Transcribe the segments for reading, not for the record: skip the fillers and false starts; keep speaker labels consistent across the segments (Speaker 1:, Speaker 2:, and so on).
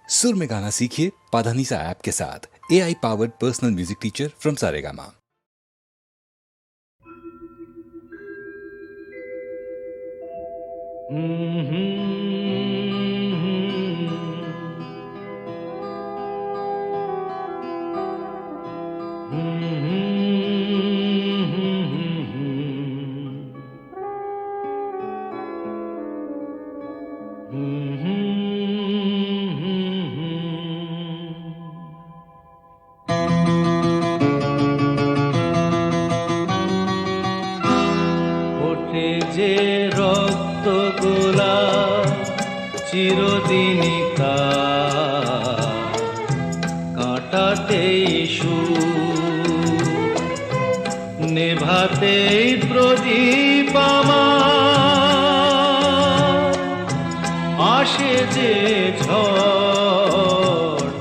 Speaker 1: सुर में गाना सीखिए पाधानीसा ऐप के साथ। AI powered personal music teacher from Saregama.
Speaker 2: ওঠে যে রক্ত গোলাপ চিরদিনই কাঁটাতেই নেভাতেই প্রদীপ আমার আসে যে ঝড়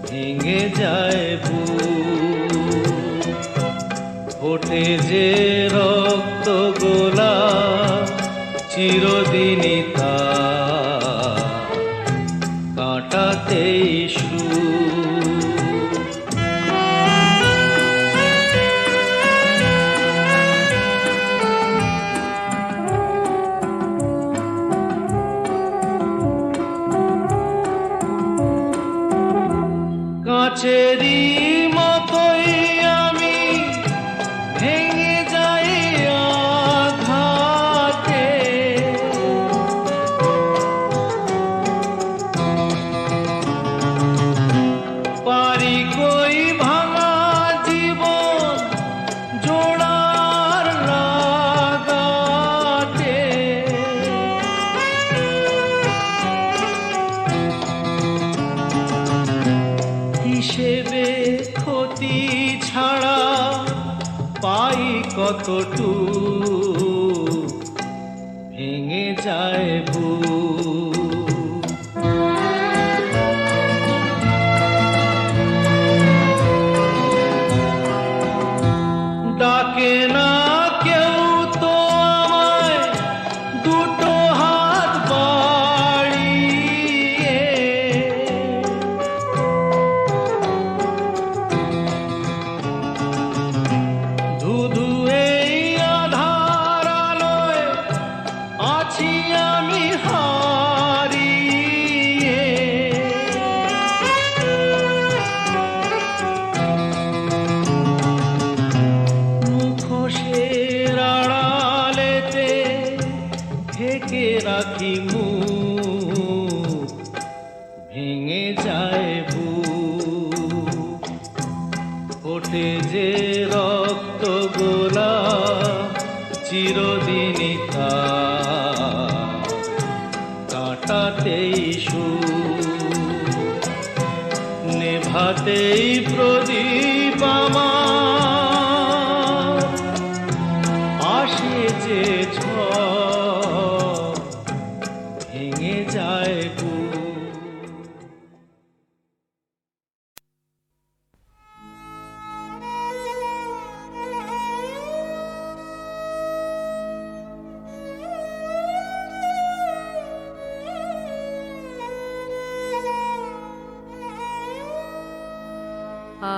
Speaker 2: ভেঙে যায় বুক। ওঠে যে রক্ত গোলাপ চিরদিনই কাঁটাতেই কাছেরই মতোই আমি ভেঙে যাই আঘাতে, পারি কই ভাঙা জীবন জোড়ার লাগাতে। হিসেবে ক্ষতি ছাড়া পাই কতটুকু ভেঙে যায় বুক। ডাকে না কেউ তো আমায় দুটো হাত বাড়িয়ে, ধুধু এই আধার আলোয় আছি আমি হারিয়ে। মুখোশের আড়ালেতে ঢেকে রাখি মুখ ভেঙে যায় বুক। ওঠে যে রক্ত গোলাপ চিরদিনই কাঁটাতেই নেভাতেই প্রদীপ আমার আসে যে ঝড় ভেঙে যায় বুক।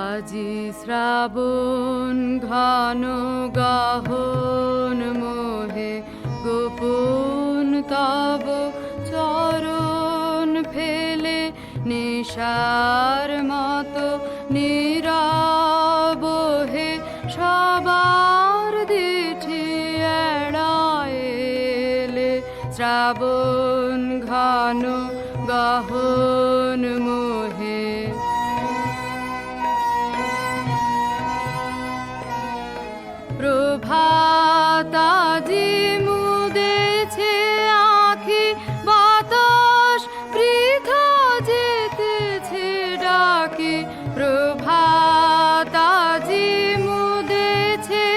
Speaker 3: আজি শ্রাবণ ঘন গাহন মোহে গোপন তব চরণ ফেলে নিশার মতো নীরবহে সবার দিঠি এড়াইলে। শ্রাবণ ঘন গাহন মোহে প্রভাতাজি মুদেছে আঁখি বাতাস বৃথা যেতেছে ডাকি। প্রভাতাজি মুদেছে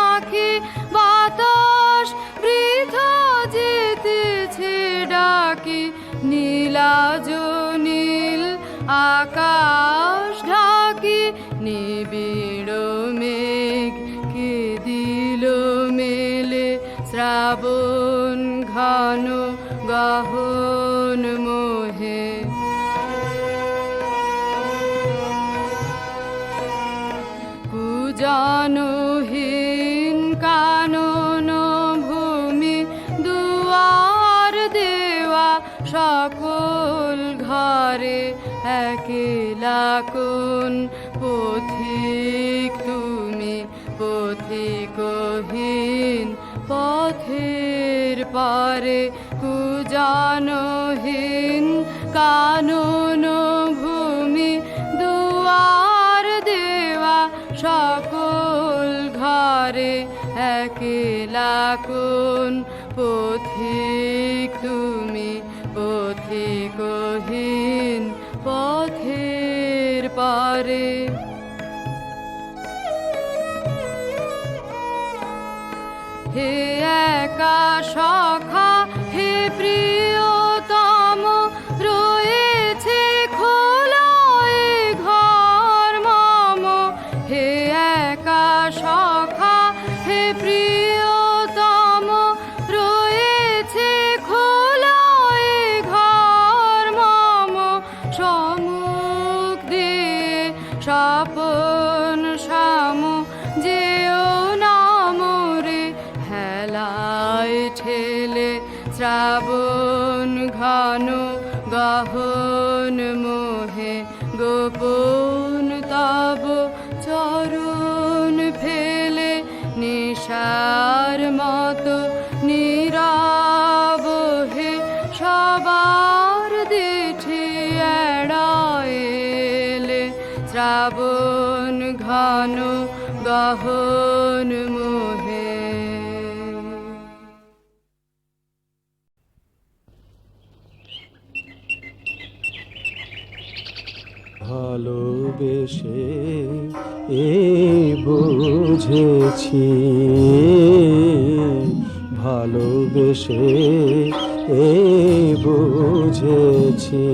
Speaker 3: আঁখি বাতাস বৃথা যেতেছে ডাকি। নীলাজ নীল আকাশ ঢাকি নিবিড় মেঘ কে দিল মেলে। শ্রাবণ ঘন গাহন মোহে কুজনহীন কানন ভূমি দুয়ার দেওয়া সকল ঘরে একলা কোন পথিক তুমি পথিকহীন পথের পারে কুজনহীন কানন ভূমি দুয়ার দেওয়া সকল ঘরে একলা কোন পথিক তুমি পথিকহীন পথের পারে। হে একা সখা হে প্রিয়তম রয়েছে খোলা এ ঘর মম। হে একা সখা হে প্রিয়তম রয়েছে খোলা এ ঘর মম। সম্মুখ দিয়ে স্বপন সাম যেও নাম রে হেলায় ঠেলে শ্রাবণ ঘন গহন মোহে গোপন তব চরণ ফেলে নিশার মতো নীরব হে সবার দিঠি এড়াইলে শ্রাবণ ঘন গহন মোহে।
Speaker 2: ভালোবেসে বুঝেছি, ভালোবেসে বুঝেছি,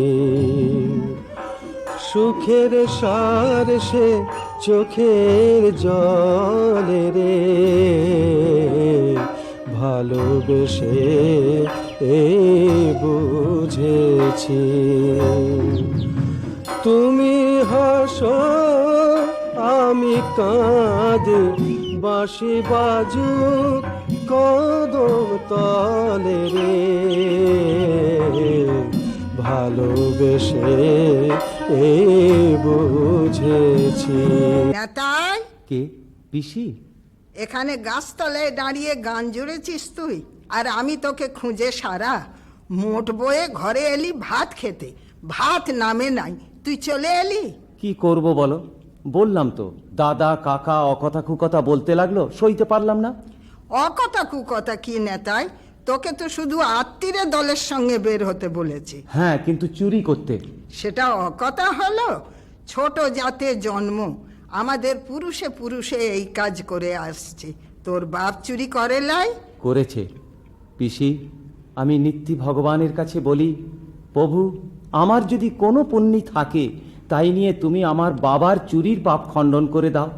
Speaker 2: সুখের সার সে চোখের জলে রে, ভালোবেসে বুঝেছি। তুমি হাসো আমি কাঁদি বাঁশি বাজুক কদম তলে রে, ভালোবেসে বুঝেছি।
Speaker 4: নেতাই
Speaker 2: কে পিসি?
Speaker 4: এখানে গাছতলায় দাঁড়িয়ে গান জুড়েছিস তুই, আর আমি তোকে খুঁজে সারা মোট বয়ে ঘরে এলি ভাত খেতে, ভাত নামে নাই, তুই চলে এলি।
Speaker 5: কি করব বলো, বললাম তো দাদা কাকা অকথা কুকথা বলতে লাগলো, সইতে পারলাম না।
Speaker 4: অকথা কুকথা কি নেতাই, তোকে তো শুধু আত্মীয় দলের সঙ্গে বের হতে বলেছি।
Speaker 5: হ্যাঁ, কিন্তু চুরি করতে।
Speaker 4: সেটা অকথা হলো? ছোট জাতে জন্ম, আমাদের পুরুষে পুরুষে এই কাজ করে আসছে। তোর বাপ চুরি করে লাই?
Speaker 5: করেছে পিসি। আমি নিত্যি ভগবানের কাছে বলি, প্রভু আমার যদি কোনো পুণ্যি থাকে তাই নিয়ে তুমি আমার বাবার চুরির পাপ খণ্ডন করে দাও।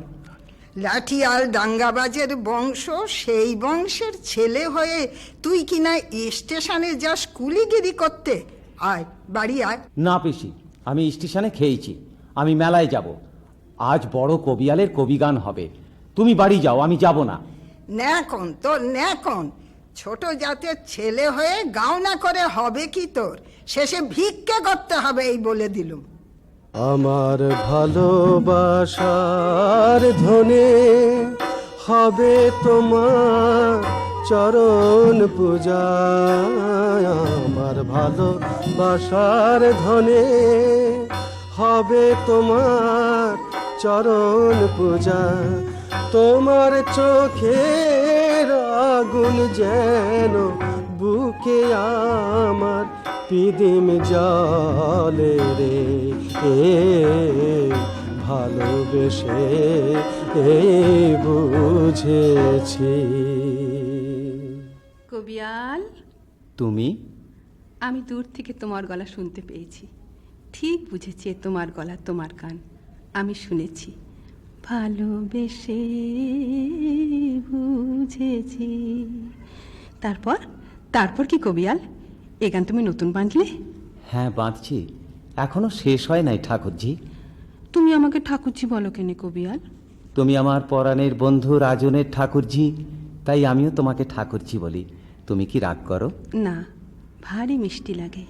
Speaker 4: লাঠিয়াল দাঙ্গাবাজের বংশ, সেই বংশের ছেলে হয়ে তুই কিনা স্টেশনে যাস কুলিগিরি করতে? আয় বাড়ি আয়।
Speaker 5: না পিসি, আমি স্টেশনে খেয়েছি, আমি মেলায় যাব। আজ বড় কবিয়ালের কবিগান হবে, তুমি বাড়ি যাও, আমি যাব না।
Speaker 4: ন্যাকন তোর ন্যাকন, ছোট জাতের ছেলে হয়ে গাওনা করে হবে কি তোর? শেষে ভিক্ষে করতে হবে এই বলে দিলুম।
Speaker 2: আমার ভালোবাসার ধনে হবে তোমার চরণ পূজা, আমার ভালোবাসার ধনে হবে তোমার চরণ পূজা। তোমার চোখের আগুন যেন বুকে আমার পিদিম জলে রে, ভালোবেসে বুঝেছি।
Speaker 6: কবিয়াল,
Speaker 5: তুমি?
Speaker 6: আমি দূর থেকে তোমার গলা শুনতে পেয়েছি, ঠিক বুঝেছি এ তোমার গলা, তোমার গান আমি শুনেছি। ভালোবেসে বুঝেছি। তারপর তারপর কি কবিয়াল, এ গান তুমি নতুন বাঁধলে?
Speaker 5: হ্যাঁ বাঁধছি, এখনো শেষ হয় নাই ঠাকুরজি।
Speaker 6: তুমি আমাকে ঠাকুরজি বলো কেনে কবিয়াল?
Speaker 5: তুমি আমার পরাণের বন্ধু রাজনের ঠাকুরজি, তাই আমিও তোমাকে ঠাকুরজি বলি। তুমি কি রাগ করো?
Speaker 6: না, ভারী মিষ্টি লাগে।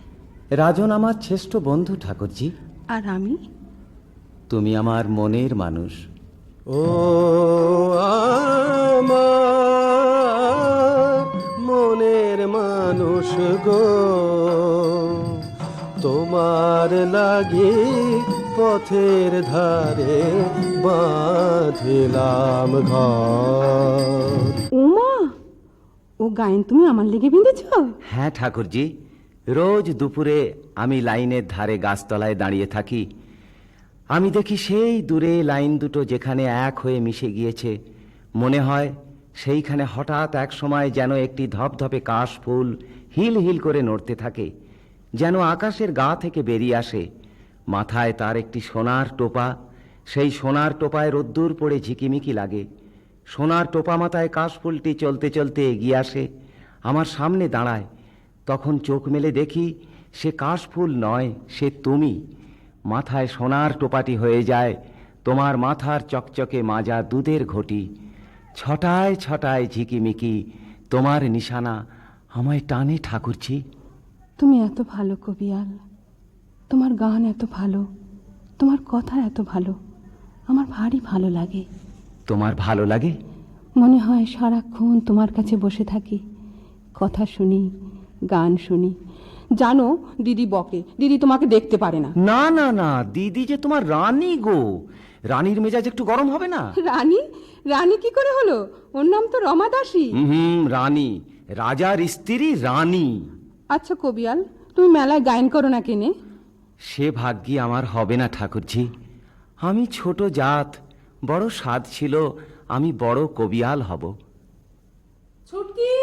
Speaker 5: রাজন আমার শ্রেষ্ঠ বন্ধু ঠাকুরজি।
Speaker 6: আর আমি?
Speaker 5: তুমি আমার মনের মানুষ।
Speaker 2: ও আমার মনের মানুষ গো, তোমার লাগি পথের ধারে বাঁধিলাম ঘর।
Speaker 6: উমা, ও গায়েন তুমি আমার লেগে বেঁধেছ?
Speaker 5: হ্যাঁ ঠাকুরজি, রোজ দুপুরে আমি লাইনের ধারে গাছতলায় দাঁড়িয়ে থাকি। আমি দেখি সেই দূরে লাইন দুটো যেখানে এক হয়ে মিশে গিয়েছে, মনে হয় সেইখানে হঠাৎ এক সময় যেন একটি ধপধপে কাশ ফুল হিল হিল করে নড়তে থাকে, যেন আকাশের গা থেকে বেরিয়ে আসে। মাথায় তার একটি সোনার টোপা, সেই সোনার টোপায় রোদ্দুর পড়ে ঝিকিমিকি লাগে। সোনার টোপা মাথায় কাশফুলটি চলতে চলতে এগিয়ে আসে, আমার সামনে দাঁড়ায়। তখন চোখ মেলে দেখি সে কাশফুল নয়, সে তুমি। মাথায় সোনার টোপাটি হয়ে যায় তোমার মাথার চকচকে মাজা দুধের ঘটি। ছটায় ছটায় ঝিকিমিকি তোমার নিশানা আমায় টানে ঠাকুরজি।
Speaker 6: তুমি এত ভালো কবিয়াল, তোমার গান এত ভালো, তোমার কথা এত ভালো, আমার ভারী ভালো লাগে।
Speaker 5: তোমার ভালো লাগে?
Speaker 6: মনে হয় সারাক্ষণ তোমার কাছে বসে থাকি, কথা শুনি, গান শুনি। জানো, দিদি বকে, দিদি তোমাকে দেখতে পারে না।
Speaker 5: না না না, দিদি যে তোমার রানী গো, রানীর মেজাজ একটু গরম হবে না?
Speaker 6: রানী? রানী কি করে হলো? ওর নাম তো রমা দাসী।
Speaker 5: রানী, রাজার স্ত্রী রানী।
Speaker 6: আচ্ছা কবিয়াল, তুমি মেলায় গায়ন করো না কেনে?
Speaker 5: সে ভাগ্যি আমার হবে না ঠাকুরজি। আমি ছোট জাত, বড় স্বাদ ছিল আমি বড় কবিয়াল হব।
Speaker 7: ছুটকি,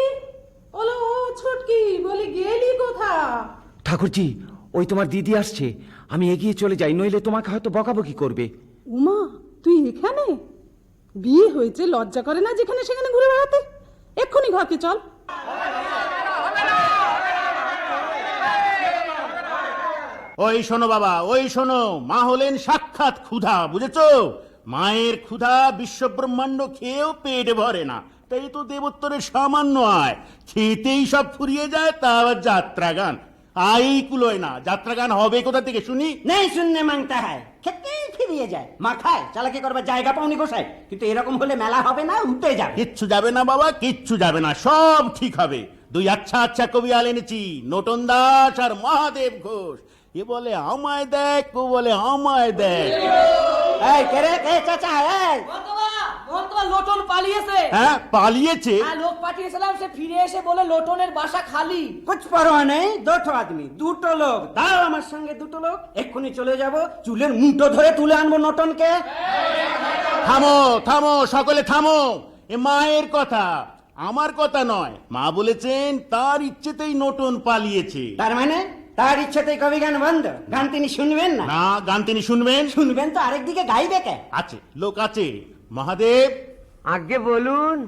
Speaker 7: ওলো ও ছুটকি, বলি গেলি কোথা?
Speaker 5: ঠাকুরজি, ওই তোমার দিদি আসছে, আমি এগিয়ে চলে যাই, নইলে তোমাকে হয়তো বকাবকি করবে।
Speaker 7: উমা, তুই এখানে? বিয়ে হয়েছে, লজ্জা করে না যেখানে সেখানে ঘুরে বেড়াতে? এক্ষুনি ঘরকে চল।
Speaker 8: ওই শোনো বাবা, ওই শোনো, মা হলেন সাক্ষাৎ ক্ষুধা, বুঝেছো? মায়ের ক্ষুধা বিশ্ব ব্রহ্মাণ্ড খেয়েও পেট ভরে না, তাই তো দেবোত্তরের সামান্য আয়, খেতেই সব ফুরিয়ে যায়, তা আবার যাত্রা গান। আই কুলোয় না, যাত্রা গান হবে কোথা থেকে শুনি?
Speaker 9: नहीं सुनने मांगता है, খেতেই ফিরিয়ে যায়। মাথায় চালাকি করবার জায়গা পাওনি গোসাই, কিন্তু এরকম হলে মেলা হবে না, উঠে যাবে।
Speaker 8: কিচ্ছু যাবে না বাবা, কিচ্ছু যাবে না, সব ঠিক হবে। দুই আচ্ছা আচ্ছা কবিয়াল এনেছি, নোটন দাস আর মহাদেব ঘোষ। এ বলে আমায় দেখ, ও বলে আমায় দেখ।
Speaker 9: এই কে রে, কে চাচা? এই
Speaker 7: মোহনতলা লোটন পালিয়েছে।
Speaker 8: হ্যাঁ, পালিয়েছে?
Speaker 7: লোক পাঠিয়েছিলাম, সে ফিরে এসে বলে লোটনের বাসা খালি।
Speaker 9: कुछ परवाह नहीं, দুটো আদমি, দুটো লোক দাও আমার সঙ্গে, দুটো লোক এক্ষুনি চলে যাব, চুলের মুঠো ধরে তুলে আনবো নটনকে।
Speaker 8: থামো থামো, সকলে থামো, এ মায়ের কথা, আমার কথা নয়। মা বলেছেন তার ইচ্ছেতেই নটন পালিয়েছে।
Speaker 9: তার মানে তার ইচ্ছেতেই কবি গান বন্ধ? গান তিনি শুনবেন না?
Speaker 8: না, গান তিনি শুনবেন।
Speaker 9: শুনবেন তো আরেকদিকে গাইবে কে?
Speaker 8: আছে, লোক আছে। মহাদেব,
Speaker 9: আগে বলুন।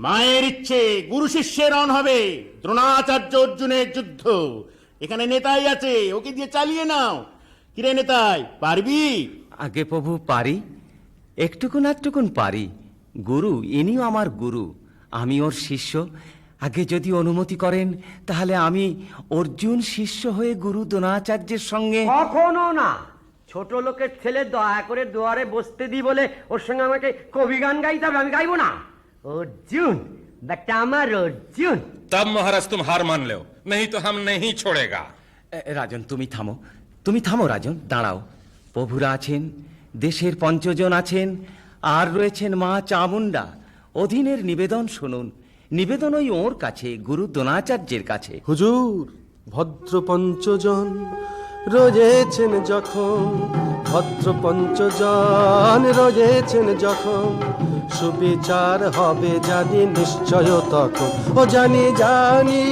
Speaker 8: মায়ের ইচ্ছে গুরু শিষ্যের রণ হবে, দ্রোণাচার্য অর্জুনের যুদ্ধ। এখানে নেতাই আছে, ওকে দিয়ে চালিয়ে নাও। কিরে নেতাই, পারবি?
Speaker 5: আগে প্রভু পারি, একটুকুন একটুকুন পারি। গুরু, ইনিও আমার গুরু, আমি ওর শিষ্য। আগে যদি অনুমতি করেন তাহলে আমি অর্জুন শিষ্য হয়ে গুরু দ্রোণাচার্যের সঙ্গে।
Speaker 9: কখনো না, ছোট লোকের ছেলে দয়া করে দুয়ারে বসতে দি বলে ওর সঙ্গে আমাকে কবি গান গাইতে হবে? আমি গাইবো না। অর্জুন, বেটা আমার অর্জুন।
Speaker 10: तब महाराज तुम हार मान लो, नहीं तो हम नहीं छोड़ेगा।
Speaker 5: রাজন, তুমি থামো, তুমি থামো রাজন, দাঁড়াও। প্রভুরা আছেন, দেশের পঞ্চজন আছেন, আর রয়েছেন মা চামুন্ডা। অধীনের নিবেদন শুনুন, নিবেদন ওই ওর কাছে, গুরু দ্রোণাচার্যের কাছে।
Speaker 2: হুজুর, ভদ্র পঞ্চজন রোজেছেন যখন, ভদ্র পঞ্চজন রোজেছেন যখন, সুবিচার হবে জানি নিশ্চয় তখন। ও জানি জানি।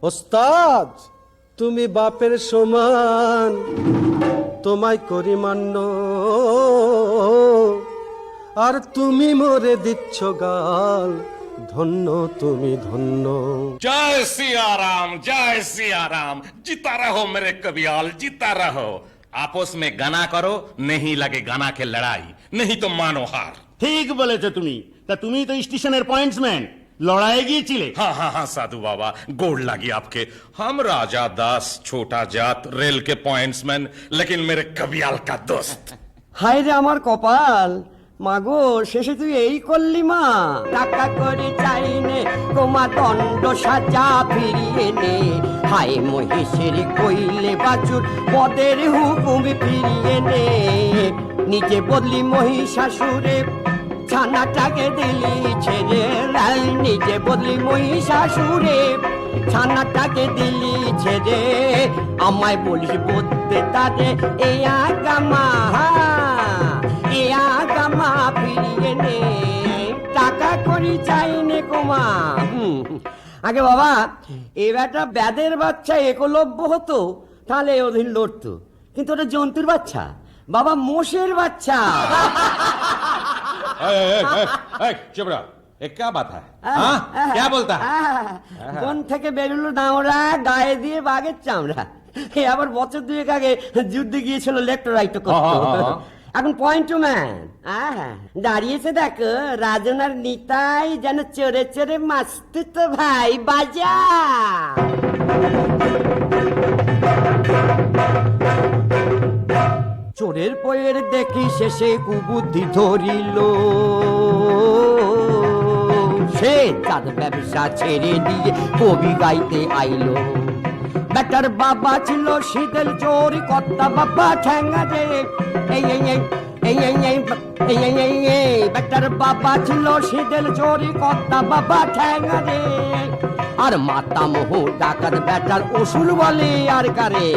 Speaker 2: ওস্তাদ, তুমি বাপের সমান, তোমায় করি মান্য, আর তুমি মোরে দিচ্ছ গাল, ধন্য তুমি ধন্য।
Speaker 10: जय सिया राम, जीता रहो मेरे कवियाल, जीता रहो। आपस में गाना करो, नहीं लगे गाना के लड़ाई, नहीं तो मानो हार।
Speaker 8: ঠিক বলেছো তুমি। তা তুমি তো স্টেশনের পয়েন্টসম্যান, লড়াইয়ে গিয়েছিলে।
Speaker 10: हाँ हाँ हाँ साधु बाबा, गोड़ लगी आपके। हम राजा दास छोटा जात रेल के पॉइंट्समैन, लेकिन मेरे कवियाल का दोस्त।
Speaker 9: হায় রে আমার কপাল, মাগো শেষে তুই এই করলি মা। টাকা করে চাইনে তোমা দণ্ড সাজা ফিরিয়ে নে, হায় মহিষের কইলে বাছুর পদের হুকুম ফিরিয়ে নে। নিজে বদলি মহিষাসুরে ছানাটাকে দিলি ছেড়ে, নিজে বদলি মহিষাসুরে ছানাটাকে দিলি ছেড়ে। আমায় বলিস বলতে তারে এ আগামা, এ আগামা ফিরিয়ে নে, টাকা করি চাইনে কোমা। আগে বাবা এ বেটা ব্যাদের বাচ্চা একলব্য হতো তাহলে ওদিন লড়তো, কিন্তু ওটা জন্তুর বাচ্চা বাবা, মোষের বাচ্চা।
Speaker 10: चुप रहो, ये क्या बात है? हाँ? क्या बोलता है?
Speaker 9: কোন থেকে বেরোলো দামড়া, গায়ে দিয়ে বাঘের চামড়া। এ আবার বছর দুয়েক আগে যুদ্ধে গিয়েছিল, লেফট রাইট করতো। এখন পয়েন্ট টু ম্যান দাঁড়িয়েছে দেখো, রাজন আর নিতাই যেন চড়ে চড়ে মাস্তি তো ভাই বাজা। চোরের পয়ের দেখি শেষে কুবুদ্ধি ধরিল, সে তার ব্যবসা ছেড়ে দিয়ে কবি গাইতে আইলো। বেটার বাবা ছিল শীতেল চোর, কর্তা বাবা ঠ্যাঙ্গা রে, এই এই এই এই এই এই এই এই এই এই বেটার বাবা ছিল শীতেল চোর, কর্তা বাবা ঠ্যাঙ্গা রে। আর মাতা মোহ ডাকাত বেটার অসুর বলে আর কারে,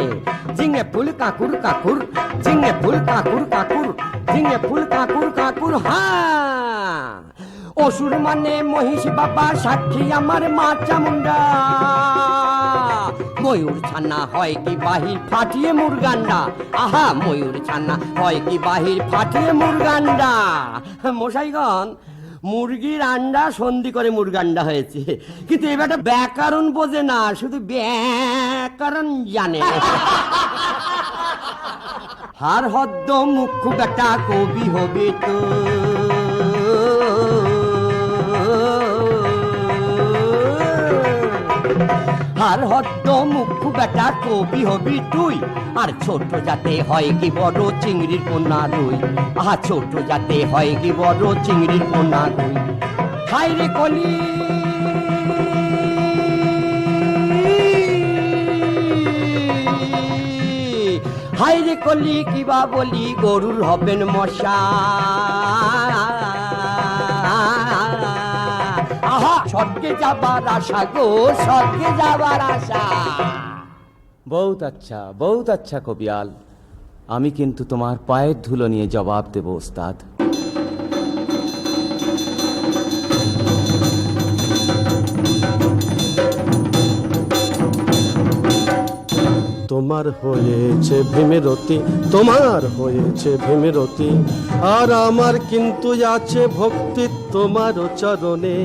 Speaker 9: ঝিঙে ফুল কাকুর কাকুর, ঝিঙে ফুল কাকুর কাকুর, ঝিঙে ফুল কাকুর কাকুর। হ্যাঁ অসুর মানে মহিষ বাবা, সাক্ষী আমার মা চামুন্ডা। ময়ূর ছানা হয় কি বাহির ফাটিয়ে মুরগান্ডা, আহা ময়ূর ছানা হয় কি বাহির ফাটিয়ে মুরগান্ডা। মশাইগণ মুরগির আন্ডা সন্ধি করে মুরগান্ডা হয়েছে, কিন্তু এবারটা ব্যাকরণ বোঝে না, শুধু ব্যাকরণ জানে। হার হদ্দ মুখ্য বেটা কবি হবে তো, হার হদ্দ মুখ্য বেটা কবি হবি তুই। আর ছোট যাতে হয় কি বড় চিংড়ির পোনা রুই, আহা ছোট যাতে হয় কি বড় চিংড়ির পোনা রুই। হায় রে কলি হায় রে কলি কিবা বলি, গরুর হবেন মশা। আহা স্বর্গে যাবার আশা গো, স্বর্গে যাবার আশা।
Speaker 5: বহুত আচ্ছা কবিয়াল, আমি কিন্তু তোমার পায়ের ধুলো নিয়ে জবাব দেব ওস্তাদ।
Speaker 2: তোমার হয়েছে ভীমেরতি, তোমার হয়েছে ভীমেরতি, আর আমার কিন্তু আছে ভক্তি তোমার চরণে।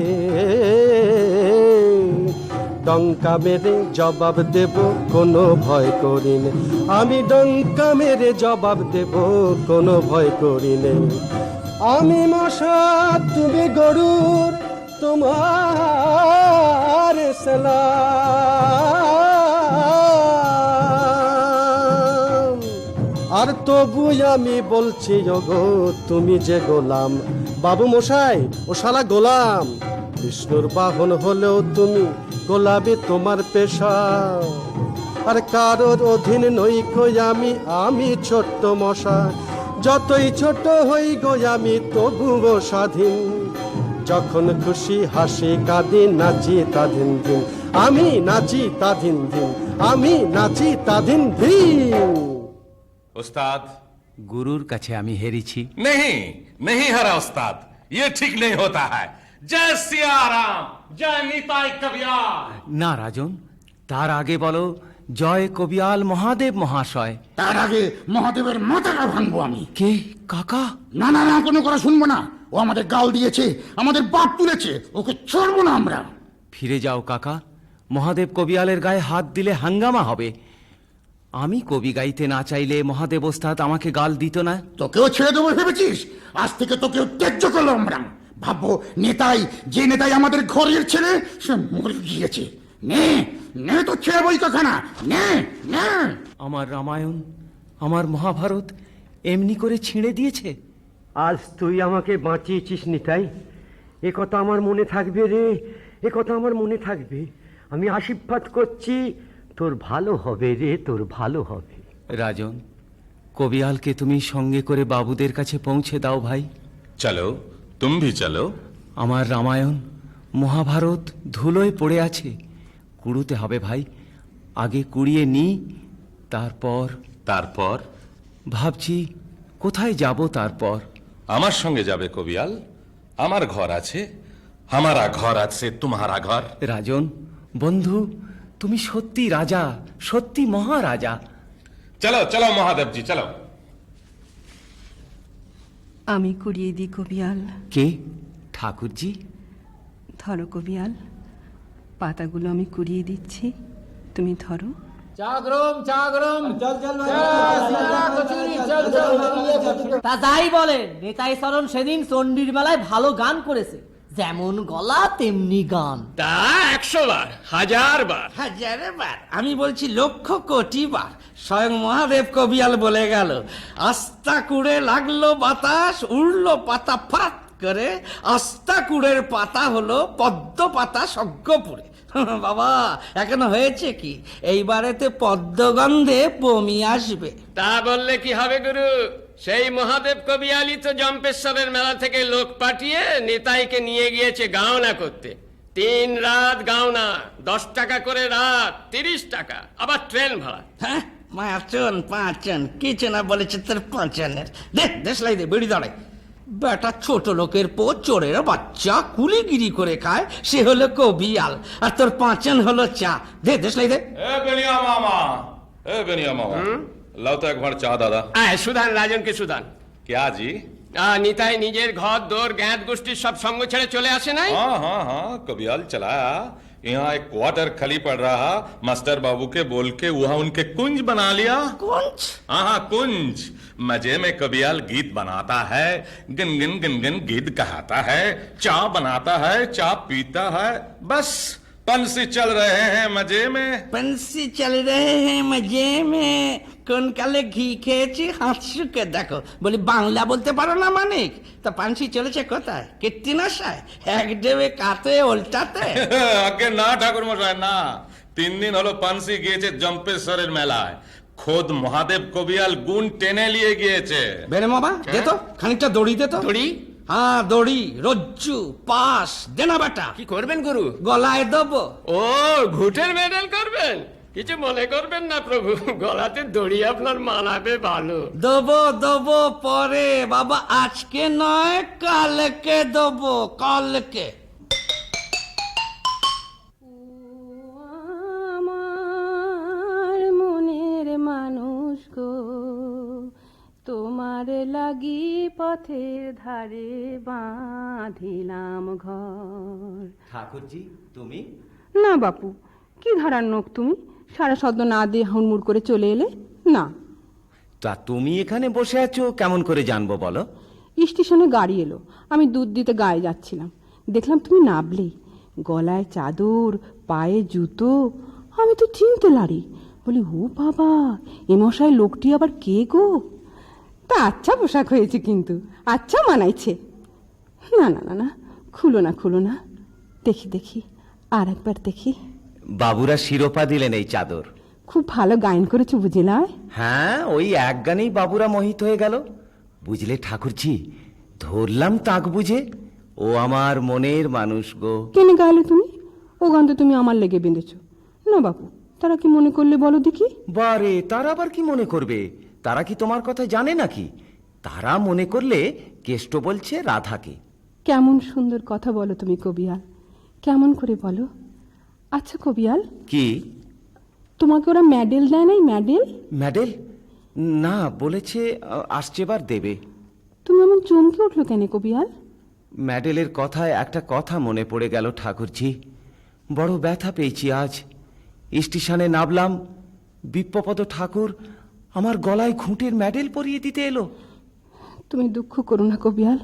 Speaker 2: ডঙ্কা মেরে জবাব দেব কোনো ভয় করি নে, আমি ডঙ্কা মেরে জবাব দেব কোনো ভয় করি নে। আমি মশা তুমি গরুর, তোমার সালাম। আর তবু আমি বলছি ওগো তুমি যে গোলাম। বাবু মশাই ও শালা গোলাম, বিষ্ণুর বাহন হলেও তুমি গোলাপি তোমার পেশা। আর কারোর অধীন নই কই আমি, আমি ছোট্ট মশা। যতই ছোট হই গো আমি তবুও স্বাধীন, যখন খুশি হাসি কাঁদি নাচি তাদিন দিন, আমি নাচি তাদিন দিন, আমি নাচি তাদিন দিন।
Speaker 10: उस्ताद
Speaker 5: গুরুর কাছে আমি হেরেছি।
Speaker 10: नहीं, नहीं हरा उस्ताद, ये ठीक नहीं होता है। जय सिया राम, जय निताई कवियाल।
Speaker 5: না রাজন, তার আগে বলো জয় কবিয়াল মহাদেব মহাশয়।
Speaker 11: তার আগে মহাদেবের মাথাটা ভাঙবো আমি।
Speaker 5: কে কাকা?
Speaker 11: না না না, কোনো কথা শুনবো না। ও আমাদের গাল দিয়েছে, আমাদের বাপ তুলেছে, ওকে ছাড়বো না আমরা।
Speaker 5: ফিরে যাও কাকা, মহাদেব কবিয়ালের গায়ে হাত দিলে হাঙ্গামা হবে। আমি কবি গাইতে না চাইলে মহাদেব ওস্তাদ আমাকে গাল দিত না।
Speaker 11: তোকেও ছেড়ে দেবো ভেবেছিস? আজ থেকে তোকেও ত্যায্য করলো আমরা। ভাববো নেতাই, যে নেতাই আমাদের ঘরের ছেলে, সে মরে গিয়েছে। নে নে তো ছেড়ে বই কখানা, নে নে।
Speaker 5: আমার রামায়ণ, আমার মহাভারত এমনি করে ছিঁড়ে দিয়েছে।
Speaker 9: আজ তুই আমাকে বাঁচিয়েছিস নিতাই, এ কথা আমার মনে থাকবে রে, এ কথা আমার মনে থাকবে। আমি আশীর্বাদ করছি, তোর ভালো হবে রে, তোর ভালো হবে।
Speaker 5: রাজন, কবিয়ালকে তুমি সঙ্গে করে বাবুদের কাছে পৌঁছে দাও ভাই।
Speaker 10: चलो तुम भी चलो।
Speaker 5: আমার রামায়ণ মহাভারত ধুলোয় পড়ে আছে, কুড়ুতে হবে ভাই। আগে কুড়িয়ে নি, তারপর
Speaker 10: তারপর
Speaker 5: ভাবছি কোথায় যাব। তারপর
Speaker 10: আমার সঙ্গে যাবে কবিয়াল, আমার ঘর আছে, हमारा ঘর আছে, तुम्हारा ঘর।
Speaker 5: রাজন বন্ধু, তুমি সত্যি রাজা, সত্যি মহারাজা।
Speaker 10: चलो चलो महादेव जी चलो।
Speaker 6: আমি কুড়িয়ে দিই কবিয়াল।
Speaker 5: কে? ঠাকুরজি?
Speaker 6: ধরো কবিয়াল, পাতাগুলো আমি কুড়িয়ে দিচ্ছি, তুমি ধরো।
Speaker 12: তা যাই বলেন, নেতাই চরণ সেদিন চণ্ডীর মেলায় ভালো গান করেছে, যেমন গলা তেমনি গান।
Speaker 9: তা 100 বার, 1000 বার,
Speaker 12: হাজারে বার।
Speaker 9: আমি বলছি লক্ষ কোটি বার। স্বয়ং মহাদেব কবিয়াল বলে গেল, আস্তা কুড়ে লাগলো বাতাস, উড়লো পাতা ফাত করে, আস্তা কুড়ের পাতা হলো পদ্ম পাতা সজ্ঞপুরে। বাবা, এখনো হয়েছে কি? এইবারেতে পদ্মগন্ধে বমি আসবে।
Speaker 12: তা বললে কি হবে গুরু? সেই মহাদেব কবিয়ালি তো জম্পেশ্বরের মেলা থেকে লোক পাঠিয়ে নেতাইকে নিয়ে গিয়েছে গাওনা করতে। 3 রাত গাওনা, 10 টাকা করে রাত, 30 টাকা, আবার ট্রেন ভাড়া।
Speaker 9: হ্যাঁ, পাঁচন কিছু না বলেছে তোর পাঁচনের। দেশলাই দে, বেড়ি দাঁড়ায়। বেটা ছোট লোকের পো, চোরের বাচ্চা, কুলিগিরি করে খায়, সে হলো কবিয়াল, আর তোর পাঁচন হলো চা। দেশলাই দে।
Speaker 10: ए बेनिया मामा, ए बेनिया मामा, लाओ तो एक बार चाह दादा।
Speaker 12: সুধান, রাজনকে সুধান।
Speaker 10: क्या जी?
Speaker 12: নিতাই নিজের ঘর দোর জ্ঞাত গোষ্ঠীর সব সঙ্গ ছেড়ে চলে আসে নাই?
Speaker 10: हाँ हाँ हाँ, कबियाल चलाया। यहाँ एक क्वार्टर खाली पड़ रहा, मास्टर बाबू के बोल के वहाँ उनके कुंज बना लिया।
Speaker 9: कुंज?
Speaker 10: हाँ हाँ कुंज। मजे में कबियाल गीत बनाता है, गिन गिन गिन गिन गीत कहता है, चाय बनाता है, चाय पीता है, बस पंछी चल रहे हैं मजे में।
Speaker 9: पंछी चल रहे हैं मजे में। কোন কালে ঘি খেয়েছি হাত শুকে দেখো। বলি বাংলা বলতে পারো না মানিক? তা পানসি চলেছে কোথায়? কীর্তি নশায়, এক ডেবে কাতে উল্টাতে।
Speaker 10: আগে না ঠাকুর মশাই না, 3 দিন হলো পানসি গিয়েছে জম্পেশ্বরের মেলায়। খোদ মহাদেব কবিয়াল গুণ টেনে নিয়ে গিয়েছে।
Speaker 9: বেরে মামা, দে তো খানিকটা দড়ি দে তো।
Speaker 12: দড়ি?
Speaker 9: হ্যাঁ, দড়ি, রজ্জু, পাশ দেনা বেটা।
Speaker 12: কি করবেন গুরু?
Speaker 9: গলায় দেবো।
Speaker 12: ও, ঘুটের মেডেল করবেন? কিছু মনে করবেন না প্রভু, গলাতে দড়ি আপনার মানাবে ভালো।
Speaker 9: দেবো পরে বাবা, আজকে নয় কালকে দেবো, কালকে।
Speaker 6: আমার মনের মানুষ গো, তোমার লাগি পথের ধারে বাঁধিলাম ঘর।
Speaker 5: ঠাকুরজি তুমি?
Speaker 6: না বাপু, কি ধারার নোক তুমি, সারা শব্দ না দিয়ে হুড়মুড় করে চলে এলে। না,
Speaker 5: তা তুমি এখানে বসে আছো কেমন করে জানবো বলো?
Speaker 6: স্টেশনে গাড়ি এলো, আমি দুধ দিতে গায়ে যাচ্ছিলাম, দেখলাম তুমি নাবলে, গলায় চাদর, পায়ে জুতো। আমি তো চিনতে লারি, বলি ও বাবা, এ মশাই লোকটি আবার কে গো? তা আচ্ছা পোশাক হয়েছে, কিন্তু আচ্ছা মানাইছে। না না না না, খুলো না, দেখি আর একবার দেখি।
Speaker 5: বাবুরা শিরোপা দিলেন এই চাদর।
Speaker 6: খুব ভালো গায়ন করেছো বুঝিলাম।
Speaker 5: হ্যাঁ, ওই এক গানেই বাবুরা মোহিত হয়ে গেল। বুঝলে ঠাকুরজি, ধরলাম তাক বুঝে, ও আমার মনের মানুষ গো।
Speaker 6: কেন গাইলে তুমি? ও গান তো তুমি আমার লেগে বেঁধেছো। না বাপু, তারা কি মনে করলে বলো দেখি?
Speaker 5: বারে, তারা আবার কি মনে করবে? তারা কি তোমার কথা জানে নাকি? তারা মনে করলে কেষ্ট বলছে রাধাকে।
Speaker 6: কেমন সুন্দর কথা বলো তুমি কবিয়াল, কেমন করে বলো। আচ্ছা কবিয়াল,
Speaker 5: কি
Speaker 6: তোমাকে ওরা মেডেল দেয় নাই? মেডেল?
Speaker 5: মেডেল? না, বলেছে আসছেবার দেবে।
Speaker 6: তুমি এমন চমকে উঠলো কেন কবিয়াল?
Speaker 5: মেডেলের কথায় একটা কথা মনে পড়ে গেল ঠাকুরজি। বড় ব্যথা পেয়েছি আজ। স্টেশনে নামলাম, বিপ্রপদ ঠাকুর আমার গলায় ঘুঁটের মেডেল পরিয়ে দিতে এলো।
Speaker 6: তুমি দুঃখ করো না কবিয়াল,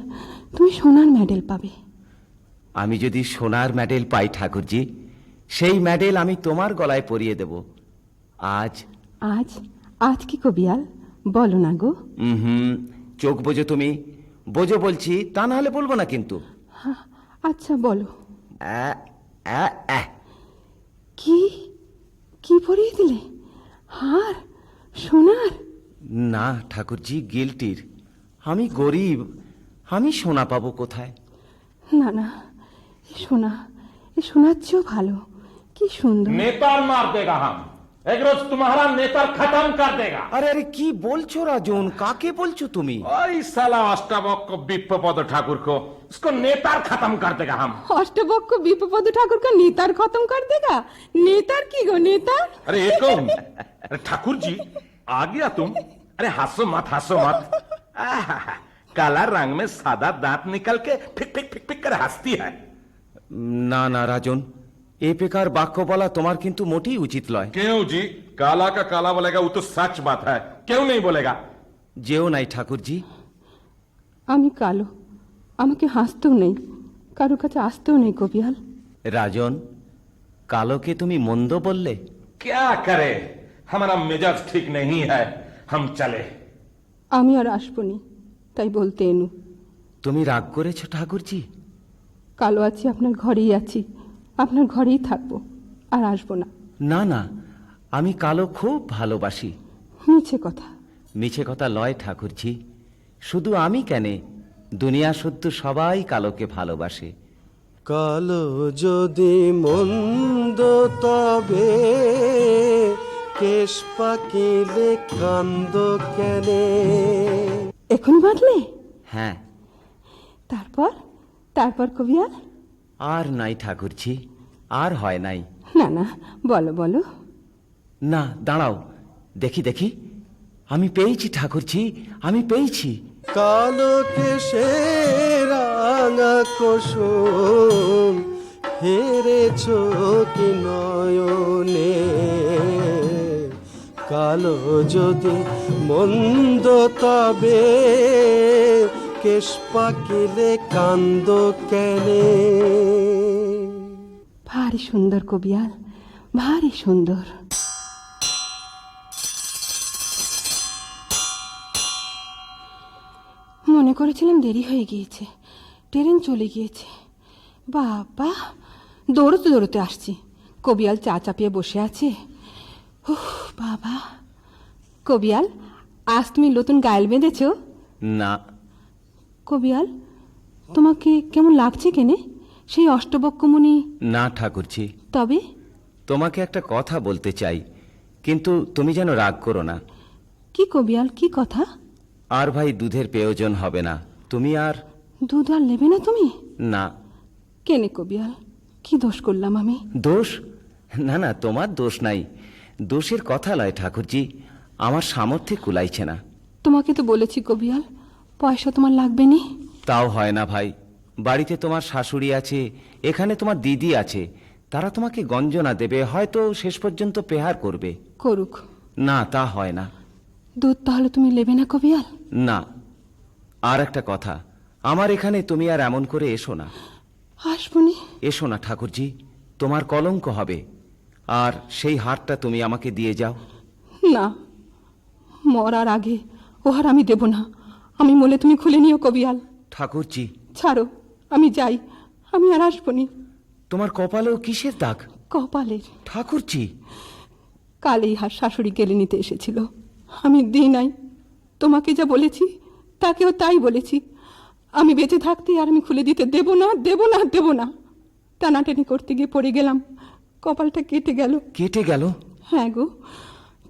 Speaker 6: তুমি সোনার মেডেল পাবে।
Speaker 5: আমি যদি সোনার মেডেল পাই ঠাকুরজি, সেই মেডেল আমি তোমার গলায় পরিয়ে দেব। আজ
Speaker 6: আজ আজ কি কবিয়াল, বলো না গো।
Speaker 5: চোখ বোঝো তুমি, বোঝো বলছি, তা না হলে বলবো না কিন্তু।
Speaker 6: আচ্ছা বলো।
Speaker 5: আ, আ, আ।
Speaker 6: কি কি পরিয়ে দিলে? হার? সোনার?
Speaker 5: না ঠাকুরজি, গিল্টির। আমি গরিব, আমি সোনা পাবো কোথায়?
Speaker 6: না না, এ সোনা, এ সোনার চেয়েও ভালো। কি সুন্দর।
Speaker 10: नेता मार देगा हम, एक रोज तुम्हारा नेता खत्म कर देगा।
Speaker 5: আরে আরে, কি বলছো রাজন? কাকে বলছো তুমি?
Speaker 10: ओई साला अष्टावक्र विप्रपद ठाकुर को, उसको नेता खत्म कर देगा हम।
Speaker 6: অষ্টবক্ষ বিপ্রপদ ঠাকুরকে নেতার খতম কর দেগা? নেতার কি গো, নেতার?
Speaker 10: अरे ये कौन? अरे ठाकुर जी आ गया तुम? अरे हंसो मत, हंसो मत। आहा, काला रंग में सादा दांत निकल के फिक फिक फिक फिक कर हंसती है।
Speaker 5: না না রাজন, এ প্রকার বাক্য বলা তোমার কিন্তু মোটেই উচিত নয়।
Speaker 10: क्यों जी? काला का काला बोलेगा वो तो सच बात है, क्यों नहीं बोलेगा?
Speaker 5: যেও নাই ঠাকুরজি।
Speaker 6: আমি কালো, আমাকে হাসতেও নেই, কারো কাছে আসতেও নেই কবিয়াল।
Speaker 5: রাজন, কালোকে তুমি মন্দ বললে?
Speaker 10: क्या करे, हमारा मिजाज ठीक नहीं है, हम चले।
Speaker 6: আমি আর আসবো নি, তাই বলতে এনু।
Speaker 5: তুমি রাগ করেছো ঠাকুরজি?
Speaker 6: কালো আছি, আপনার ঘরেই আছি, আপনার ঘরেই থাকবো, আর আসবো না।
Speaker 5: না না, আমি কালো খুব ভালোবাসি।
Speaker 6: মিছে কথা।
Speaker 5: মিছে কথা লয় ঠাকুরজি, শুধু আমি কেন, দুনিয়া শুদ্ধ সবাই কালোকে ভালোবাসে।
Speaker 2: কালো যদি মন্দ তবে কেশ পাকিলে কান্দ কেনে।
Speaker 6: এখন বাঁধলে?
Speaker 5: হ্যাঁ।
Speaker 6: তারপর? তারপর কবিয়াল?
Speaker 5: আর নাই ঠাকুরজি, আর হয় নাই।
Speaker 6: না না, বলো বলো।
Speaker 5: না দাঁড়াও, দেখি দেখি, আমি পেয়েছি ঠাকুরজি, আমি পেয়েছি।
Speaker 2: কালো কেশে রাঙা কুসুম হেরেছ কি নয়নে। কালো যদি মন্দ তবে কেশ পাকিলে কান্দ কেনে।
Speaker 6: ভারী সুন্দর কবিয়াল, ভারী সুন্দর। মনে করেছিলাম দেরি হয়ে গিয়েছে, ট্রেন চলে গিয়েছে। বাবা, দৌড়তে দৌড়তে আসছি, কবিয়াল চা চাপিয়ে বসে আছে। উহ বাবা। কবিয়াল, আজ তুমি নতুন গায়েল বেঁধেছ?
Speaker 5: না।
Speaker 6: কবিয়াল, তোমাকে কেমন লাগছে কেনে, সেই অষ্টবক্রমণি?
Speaker 5: না ঠাকুরজি।
Speaker 6: তবে
Speaker 5: তোমাকে একটা কথা বলতে চাই, কিন্তু তুমি যেন রাগ করো না।
Speaker 6: কি কবিয়াল, কি কথা?
Speaker 5: আর ভাই দুধের প্রয়োজন হবে না, তুমি আর
Speaker 6: দুধ আর নেবে না তুমি?
Speaker 5: না।
Speaker 6: কেনে কবিয়াল, কি দোষ করলাম আমি?
Speaker 5: দোষ? না না, তোমার দোষ নাই। দোষের কথা লয় ঠাকুরজি, আমার সামর্থ্যে কুলাইছে না।
Speaker 6: তোমাকে তো বলেছি কবিয়াল, পয়সা তোমার লাগবে নি।
Speaker 5: তাও হয় না ভাই, বাড়িতে তোমার শাশুড়ি আছে, এখানে তোমার দিদি আছে, তারা তোমাকে গঞ্জনা দেবে, হয়তো শেষ পর্যন্ত পেহার করবে।
Speaker 6: করুক।
Speaker 5: না, তা হয় না।
Speaker 6: দুধ তাহলে তুমি নেবে না কবিয়াল?
Speaker 5: না। আর একটা কথা, আমার এখানে তুমি আর এমন করে এসো না।
Speaker 6: আসবনি।
Speaker 5: এসো না ঠাকুরজি, তোমার কলঙ্ক হবে। আর সেই হারটা তুমি আমাকে দিয়ে যাও।
Speaker 6: না, মরার আগে ও হার আমি দেব না। আমি বলে তুমি খুলে নিও কবিয়াল।
Speaker 5: ঠাকুরজি।
Speaker 6: ছাড়ো, আমি যাই, আমি আর আসবনি।
Speaker 5: তোমার কপালেও কিসের দাগ?
Speaker 6: কপালের।
Speaker 5: ঠাকুরজি।
Speaker 6: কাল এই হার শাশুড়ি কেড়ে নিতে এসেছিল, আমি দিই নাই। তোমাকে যা বলেছি তাকেও তাই বলেছি। আমি বেঁচে থাকতে আর আমি খুলে দিতে দেব না, দেব না, দেব না। টানাটানি করতে গিয়ে পড়ে গেলাম, কপালটা কেটে গেল।
Speaker 5: কেটে গেল?
Speaker 6: হ্যাঁ গো,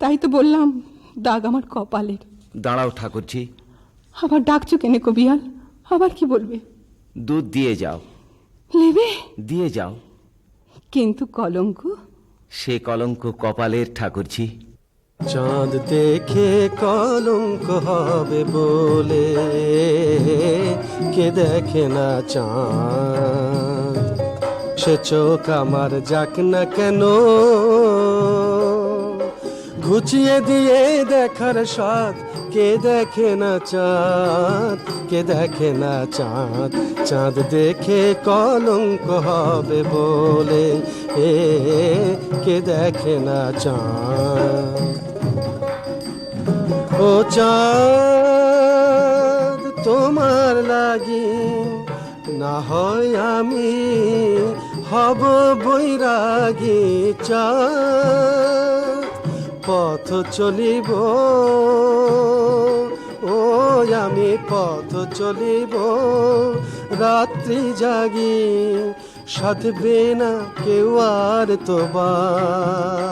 Speaker 6: তাই তো বললাম, দাগ আমার কপালের।
Speaker 5: দাঁড়াও ঠাকুরজি।
Speaker 6: আবার ডাকছো কেনে কবিয়াল, আবার কি বলবে?
Speaker 5: দুধ দিয়ে যাও।
Speaker 6: নেবে?
Speaker 5: দিয়ে যাও।
Speaker 6: কিন্তু কলঙ্ক?
Speaker 5: সে কলঙ্ক কপালের ঠাকুরজি।
Speaker 2: চাঁদ দেখে কলঙ্ক হবে বলে কে দেখে না চাঁদ, সে চোখ আমার যাক না কেন, ঘুচিয়ে দিয়ে দেখার স্বাদ কে দেখে না চাঁদ, কে দেখে না চাঁদ। চাঁদ দেখে কলঙ্ক হবে বলে কে দেখে না চাঁদ। ও চাঁদ তোমার লাগি না হয় আমি হব বৈরাগী, চাঁদ পথ চলিব ও আমি পথ চলিব রাত্রি জাগি, সাধবে না কেউ আর তোবার,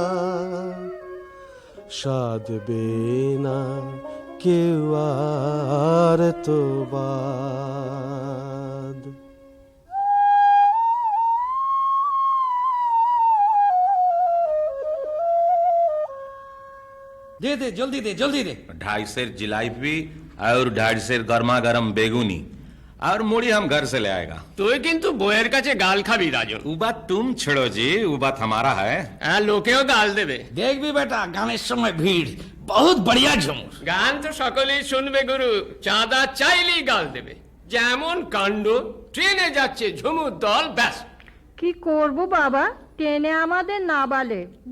Speaker 2: সাধবে না কেউ আর তোবার।
Speaker 13: दे दे जल्दी दे जल्दी दे।
Speaker 10: 2.5 सेर जिलापी और 2.5 सेर गर्मा गर्म बेगुनी और मुड़ी हम घर से ले आएगा।
Speaker 12: তুই কিন্তু বইয়ের কাছে গাল খাবি রাজন।
Speaker 10: वो बात तुम छोड़ो जी, वो बात हमारा है।
Speaker 12: হ্যাঁ, লোকেও গাল দেবে।
Speaker 13: देखबी बेटा गाনের সময় ভিড় बहुत बढ़िया ঝুমুর।
Speaker 12: গান তো সকলেই শুনবে গুরু, চাঁদা চাইলেই গাল দেবে। যেমন কাণ্ড, ট্রেনে যাচ্ছে ঝুমুর দল, ব্যাস।
Speaker 14: কি করব বাবা, ট্রেনে আমাদের না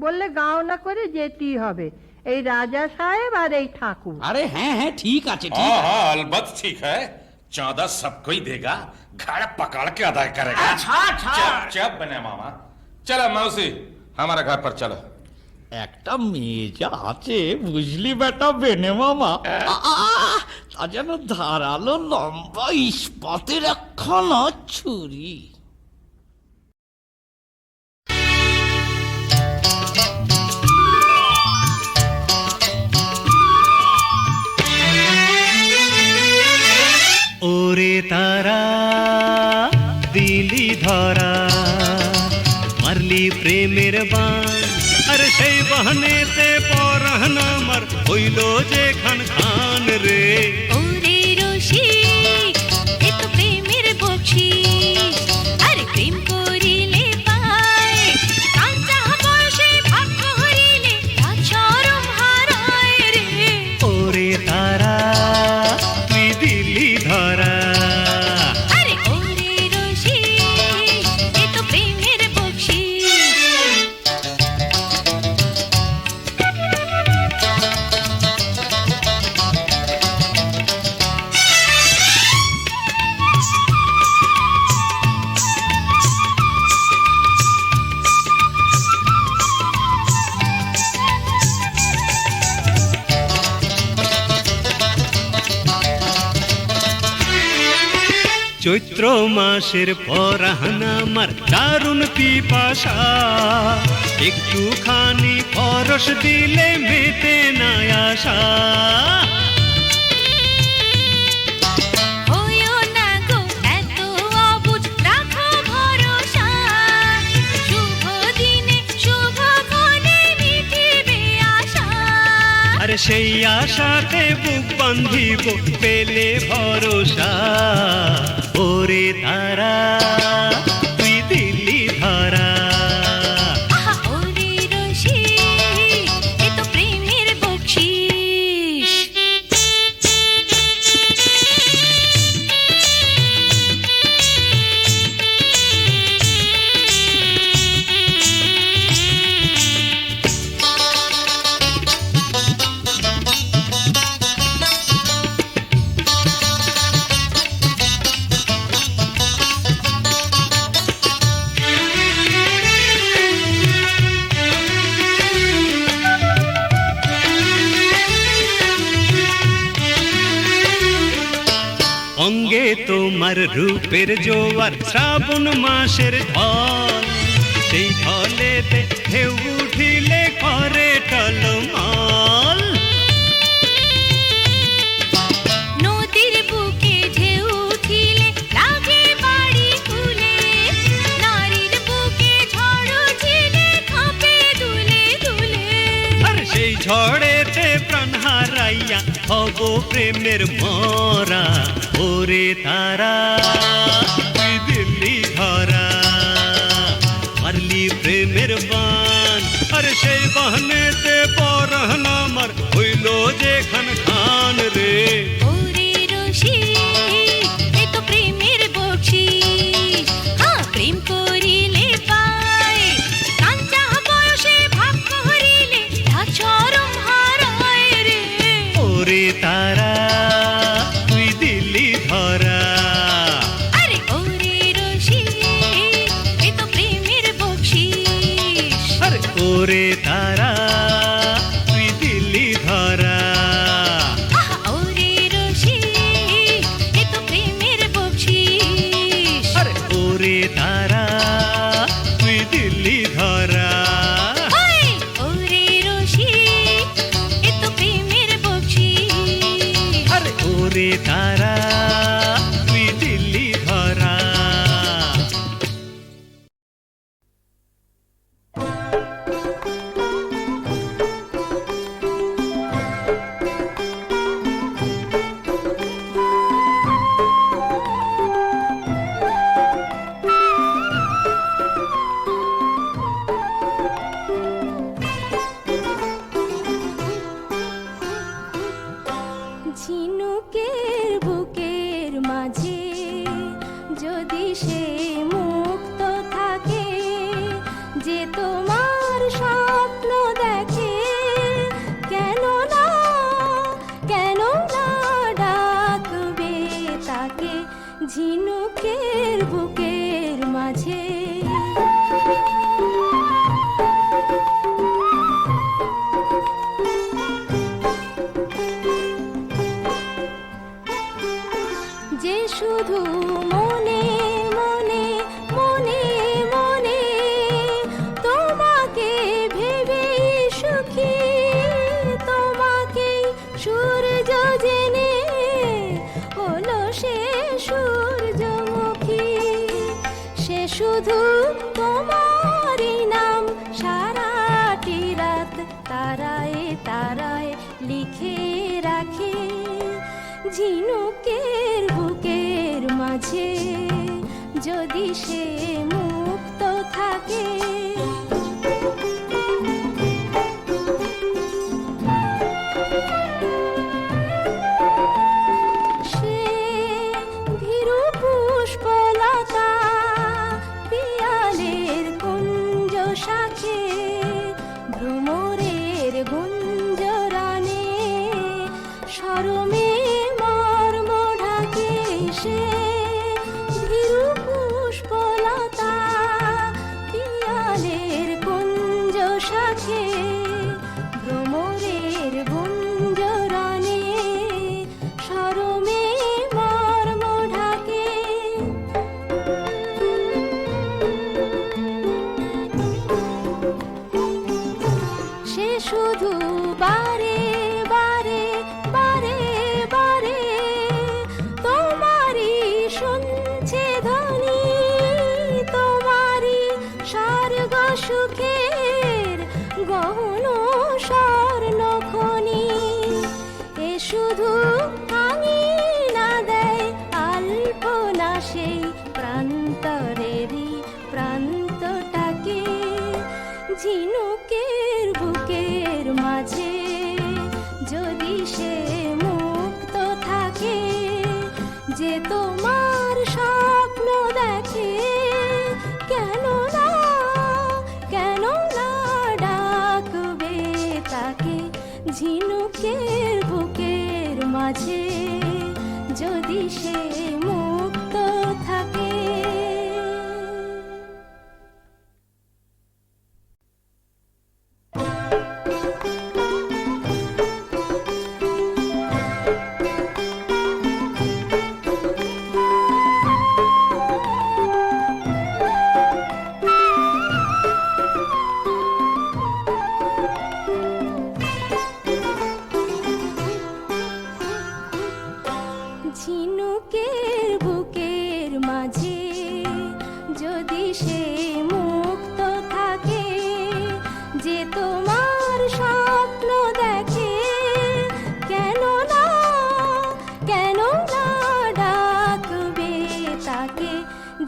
Speaker 14: বললে গাও না করে যেতেই হবে। এই রাজা সাহেব আর এই ঠাকুর।
Speaker 13: अरे हैं हैं ठीक আছে ठीक
Speaker 10: हाँ
Speaker 13: है।
Speaker 10: हाँ अलबत्त ठीक है, चांदा सबको ही देगा, घर पकड़ के अदा करेगा।
Speaker 13: अच्छा अच्छा
Speaker 10: चुप चुप बने मामा। चलो मौसी हमारे घर पर चलो।
Speaker 13: একটা মেয়ে যা আছে বুঝলি বেটা বেনে মামা, তা যেন ধারালো লম্বা ইস্পাতের একখানা ছুরি।
Speaker 15: ওরে তারা দিলি ধরা মারলি প্রেমের বান, আর সেই বাহানেতে পরাহন আমার হইল যে খান খান রে।
Speaker 16: ওরে রসিক এ তো প্রেমের বকশিশ, আরে প্রেম করিলে পায় কাঁচা বয়সে ভাগ্য হরিলে আচরণ হারায় রে।
Speaker 15: ওরে তারা তুই দিলি ধরা,
Speaker 16: আরে ওরে রসিক এ তো প্রেমের বকশিশ।
Speaker 15: চৈত্র মাসের পরাহন আমার দারুণ পিপাসা, একটুখানি পরশ দিলে মেতে না আশা।
Speaker 16: হইও না গো এত অবুঝ, রাখো ভরসা, শুভ দিনে শুভ ক্ষণে মিটিবে আশা।
Speaker 15: আরে সেই আশাতে বুক বান্ধিব পেলে ভরসা। ওরে তারা তুই দিলি ধরা,
Speaker 16: আহা ওরে রসিক এ তো প্রেমের বকশিশ।
Speaker 15: অঙ্গে তোমার রূপের জোয়ার শ্রাবণ মাসের ঢল, সেই ঢলেতে ঢেউ উঠিলে করে টলমল।
Speaker 16: নদীর বুকে ঢেউ উঠিলে লাগে বাড়ি কুলে, নারীর বুকে ঝড় উঠিলে কাঁপে
Speaker 15: ঝড়েতে প্রাণ হারাইয়া হব প্রেমের মরা, ওরে তারা তুই দিল্লি ধরা, মারলি প্রেমের বান, আরে সেই বাহনেতে পরহন আমার হইল যে খান খান রে।
Speaker 16: ওরে রসিক, এ তো প্রেমের বকশিশ, হ্যাঁ প্রেম করিলে পায়, কাঞ্চা বয়সে ভাগ করিলে তা চরম হারায় রে।
Speaker 15: ওরে তারা তুই দিল্লি ধরা,
Speaker 16: আরে ওরে রসিক, এ তো প্রেমের বকশিশ।
Speaker 15: আরে ওরে তারা তুই দিল্লি ধরা,
Speaker 16: আহা, ওরে রসিক, এ তো প্রেমের বকশিশ।
Speaker 15: আরে ওরে তারা তুই দিল্লি ধরা।
Speaker 16: ওই, ওরে রসিক, এ তো প্রেমের বকশিশ।
Speaker 15: আরে ওরে তারা তুই দিল্লি ধরা।
Speaker 16: ঝিনুকের বুকের মাঝে যদি সে মুক্ত থাকে, যে তোমার স্বপ্ন দেখে, কেন না ডাকবে তাকে ঝিনুকের বুকের মাঝে। যে শুধু মনে মনে মনে মনে তোমাকে ভেবে সুখী, তোমাকে সূর্য জেনে হলো সে সূর্যমুখী, সে শুধু তোমারই নাম সারাটি রাত তারায় তারায় লিখে রাখে ঝিনুকের বুকের মাঝে, যদি সে মুক্ত থাকে। সে ভীরু পুষ্পলতা পিয়ালের কুঞ্জ শাখে, ভ্রমরের গুঞ্জরানে সরমে মর্ম ঢাকে। সে ভীরু পুষ্পলতা পিয়ালের কুঞ্জ শাখে, ভ্রমরের গুঞ্জরানে সরমে মর্ম ঢাকে। সে শুধু বারে বারে বারে বারে তোমারই শুনছে ধ্বনি, তোমারই স্বর্গ সুখের গহন স্বর্ণ খনি। এ শুধু আঙিনা দেয় আলপনা সেই প্রান্তরেরই প্রান্তটাকে, ঝিনুকের বুকের মাঝে যদি সে মুক্ত থাকে, যে তোমার স্বপ্ন দেখে, কেন না ডাকবে তাকে ঝিনুকের বুকের মাঝে, যদি সে মুক্ত থাকে।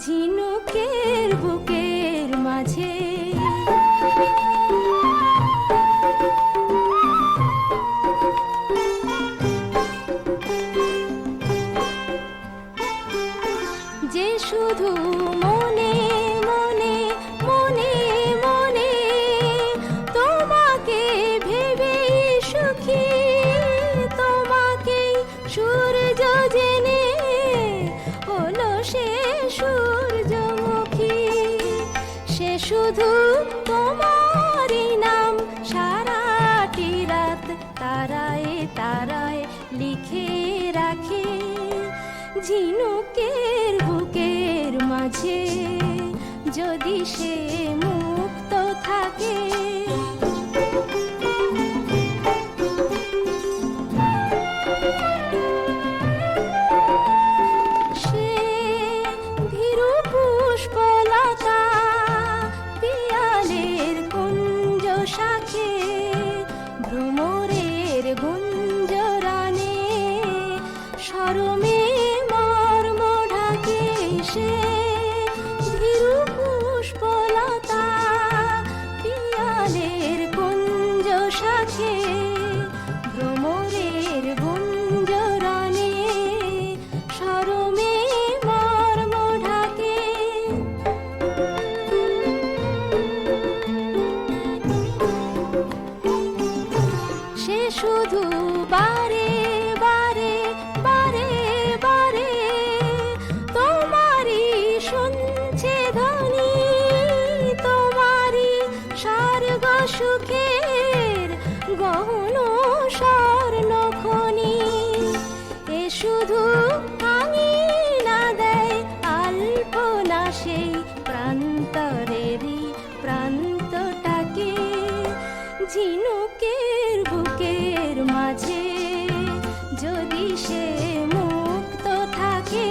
Speaker 16: ঝিনুকের বুকের মাঝে। যে শুধু মনে মনে মনে মনে তোমাকে ভেবে সুখী, তোমাকে সূর্য জেনে হলো সে সূর্যমুখী। সে শুধু তোমারই নাম সারাটি রাত তারায় তারায় লিখে রাখে ঝিনুকের বুকের মাঝে। যদি সে মুক্ত থাকে সে ভীরু পুষ্পলতা পিয়ালের কুঞ্জ শাখে ভ্রমরের গুঞ্জরানে সরমে মর্ম ঢাকে। সে ভীরু পুষ্পলতা পিয়ালের কুঞ্জ শাখে ভ্রমরের গুঞ্জরানে সরমে মর্ম ঢাকে। সে শুধু বারে বারে বারে বারে তোমারই শুনছে ধ্বনি, তোমারই স্বর্গ সুখের গহন স্বর্ণ খনি। এ শুধু আঙিনা দেয় আলপনা সেই প্রান্তরেরই প্রান্তটাকে ঝিনুকের বুকের মাঝে। যদি সে মুক্ত থাকে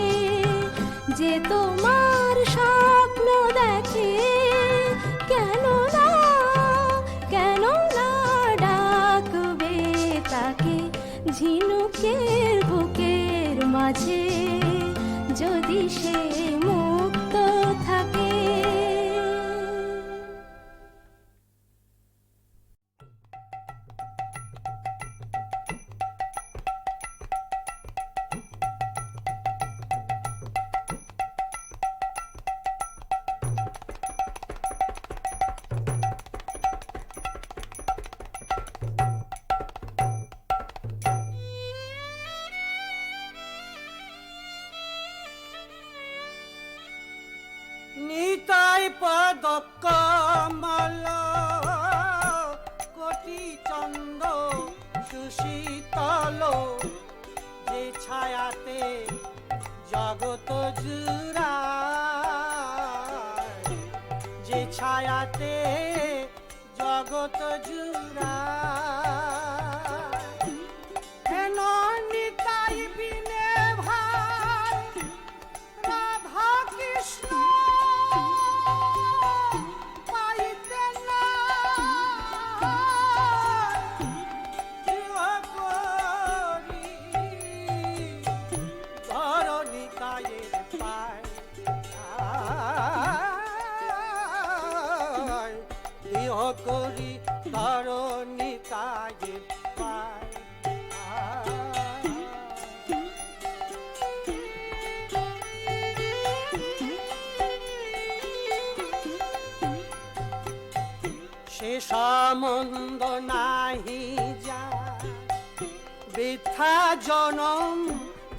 Speaker 16: যে তোমার স্বপ্ন দেখে, কেন না ডাকবে তাকে ঝিনুকের বুকের মাঝে। যদি সে মুক্ত থাকে
Speaker 9: নিতাই পদ কমল কোটি চন্দ সুশীতল, যে ছায়াতে জগত জুড়ায়, যে ছায়াতে জগত জুড়ায়। হেন নিতাই বিনে ভাই রাধা কৃষ্ণ পাইতে না, করি ধর নিতাইয়ের পায়। দেহ করি ধর নিতাইয়ের পায়। সে সম্বন্ধ নাহি যা বৃথা জনম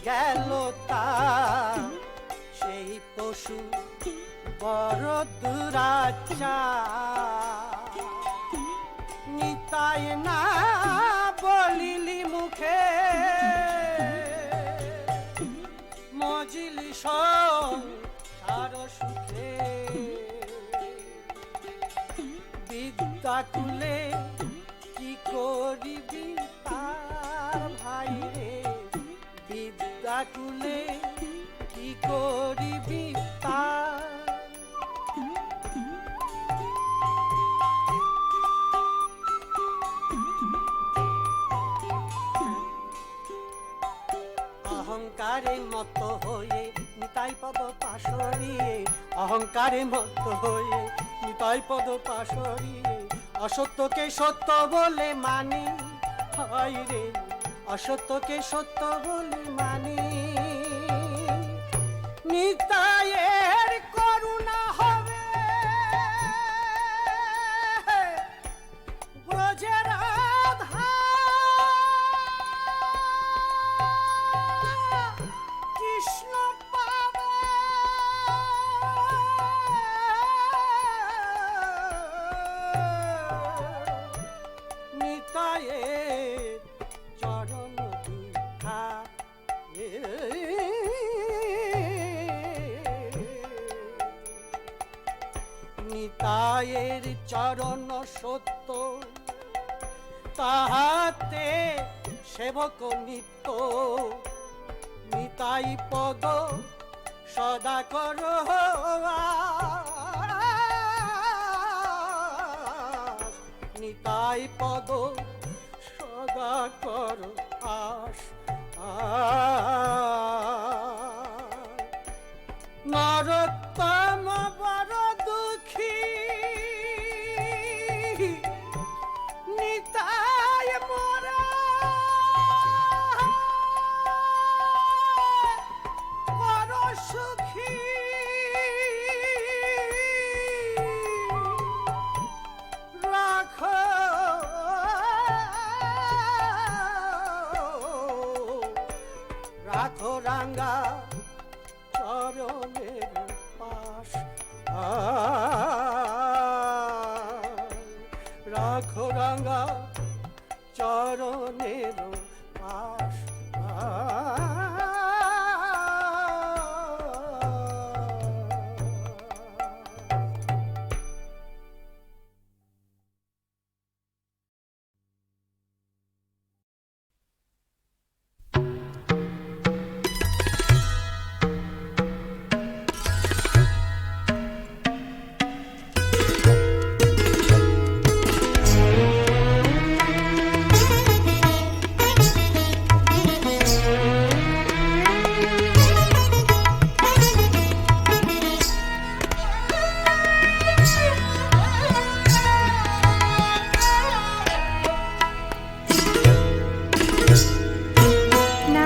Speaker 9: গেল তা, সেই পশু বড় দুরাচার। নিতাই না বলিলি মুখে মজিলি সংসার সুখে। বিদ্যা কুলে কি করিবি তার ভাই রে, বিদ্যা কুলে কি করিবি তার। অহংকারে মত হয়ে নিতাই
Speaker 2: নিতাই পদ পাশরিয়ে অহংকারে মত্ত হয়ে নিতাই পদ পাশরিয়ে অসত্যকে সত্য বলে মানি হায় রে অসত্যকে সত্য বলে মানি নিতাইয়ের করুণা হবে ব্রজের রাধা কৃষ্ণ পাবে নিতায়ে চরণ দুখা নিতায়ের চরণ সত্য তাহাতে সেবক নিত্য নিতাই পদ সদা কর নিতাই পদ সদা কর আস নরোত্তম বড় দুঃখী নিতাই মোরা বড় সুখী রাখো রাখো রাঙ্গা চরণের পাশ রাখো রাঙ্গা চরণের পাশ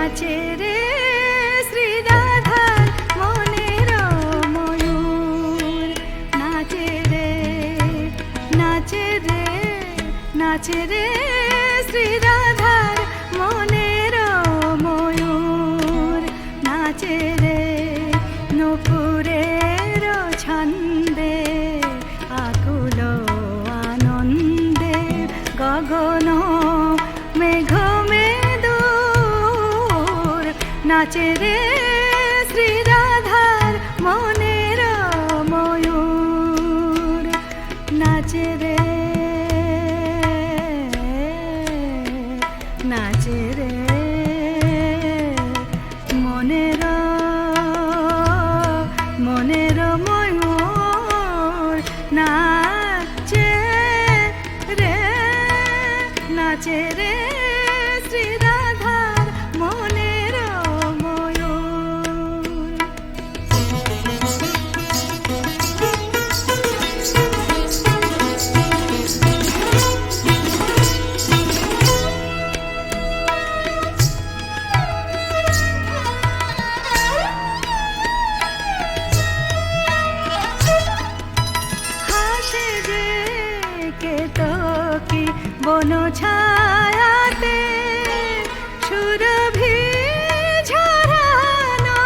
Speaker 16: নাচে রে শ্রী রাধার মনের ময়ূর নাচে রে নাচে রে নাচে রে শ্রী রাধার মনের ময়ূর নাচে রে নূপুরের ছন্দে আকুল আনন্দে গগন মেঘ নাচে রে শ্রী রাধার মনের ময়ূর নাচে রে নাচে রে মনের মনের ময়ূর নাচে রে নাচে রে শ্রী রাধার মনের হাসে যে কেতকী বন ছায়াতে সুরভি ঝরানো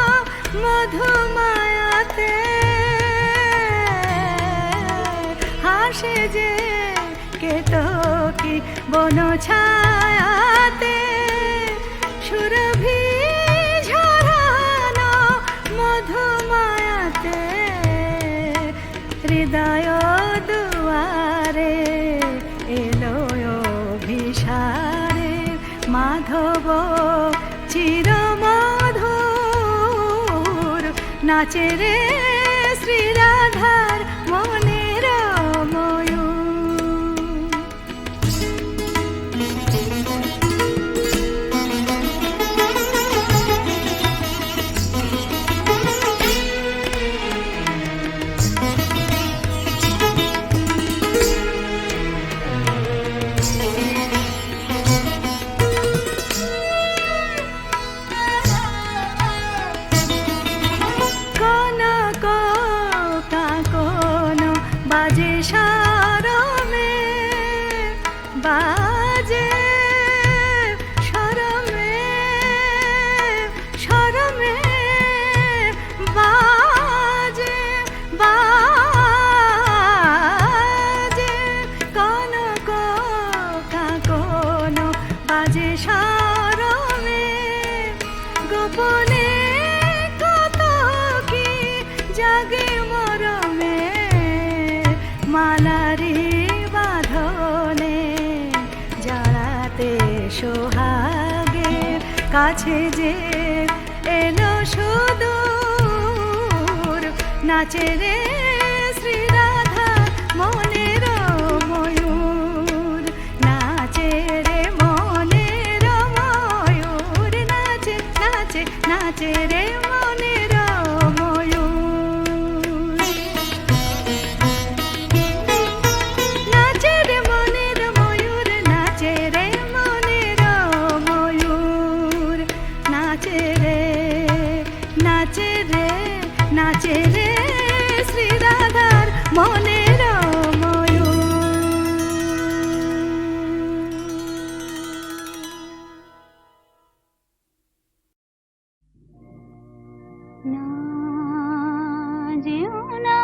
Speaker 16: মধুমায়াতে হাসে যে কেতকী বন ছায়াতে সুরভি ঝরানো মধুমায়াতে হৃদয় দুয়ারে এলো অভিসারে মাধব চির মধুর নাচে রে শ্রী রাধার মনের ময়ূর কাছে যে এলো সুদূর নাচে রে শ্রীরাধা মনের ময়ূর নাচে রে মনের ময়ূর নাচে নাচে নাচে রে মনের ময়ূর নাচে রে মনের ময়ূর নাচে রে মনের ময়ূর নাচে রে নাচে রে নাচে রে শ্রীরাধার মনের ময়ূর না যেও না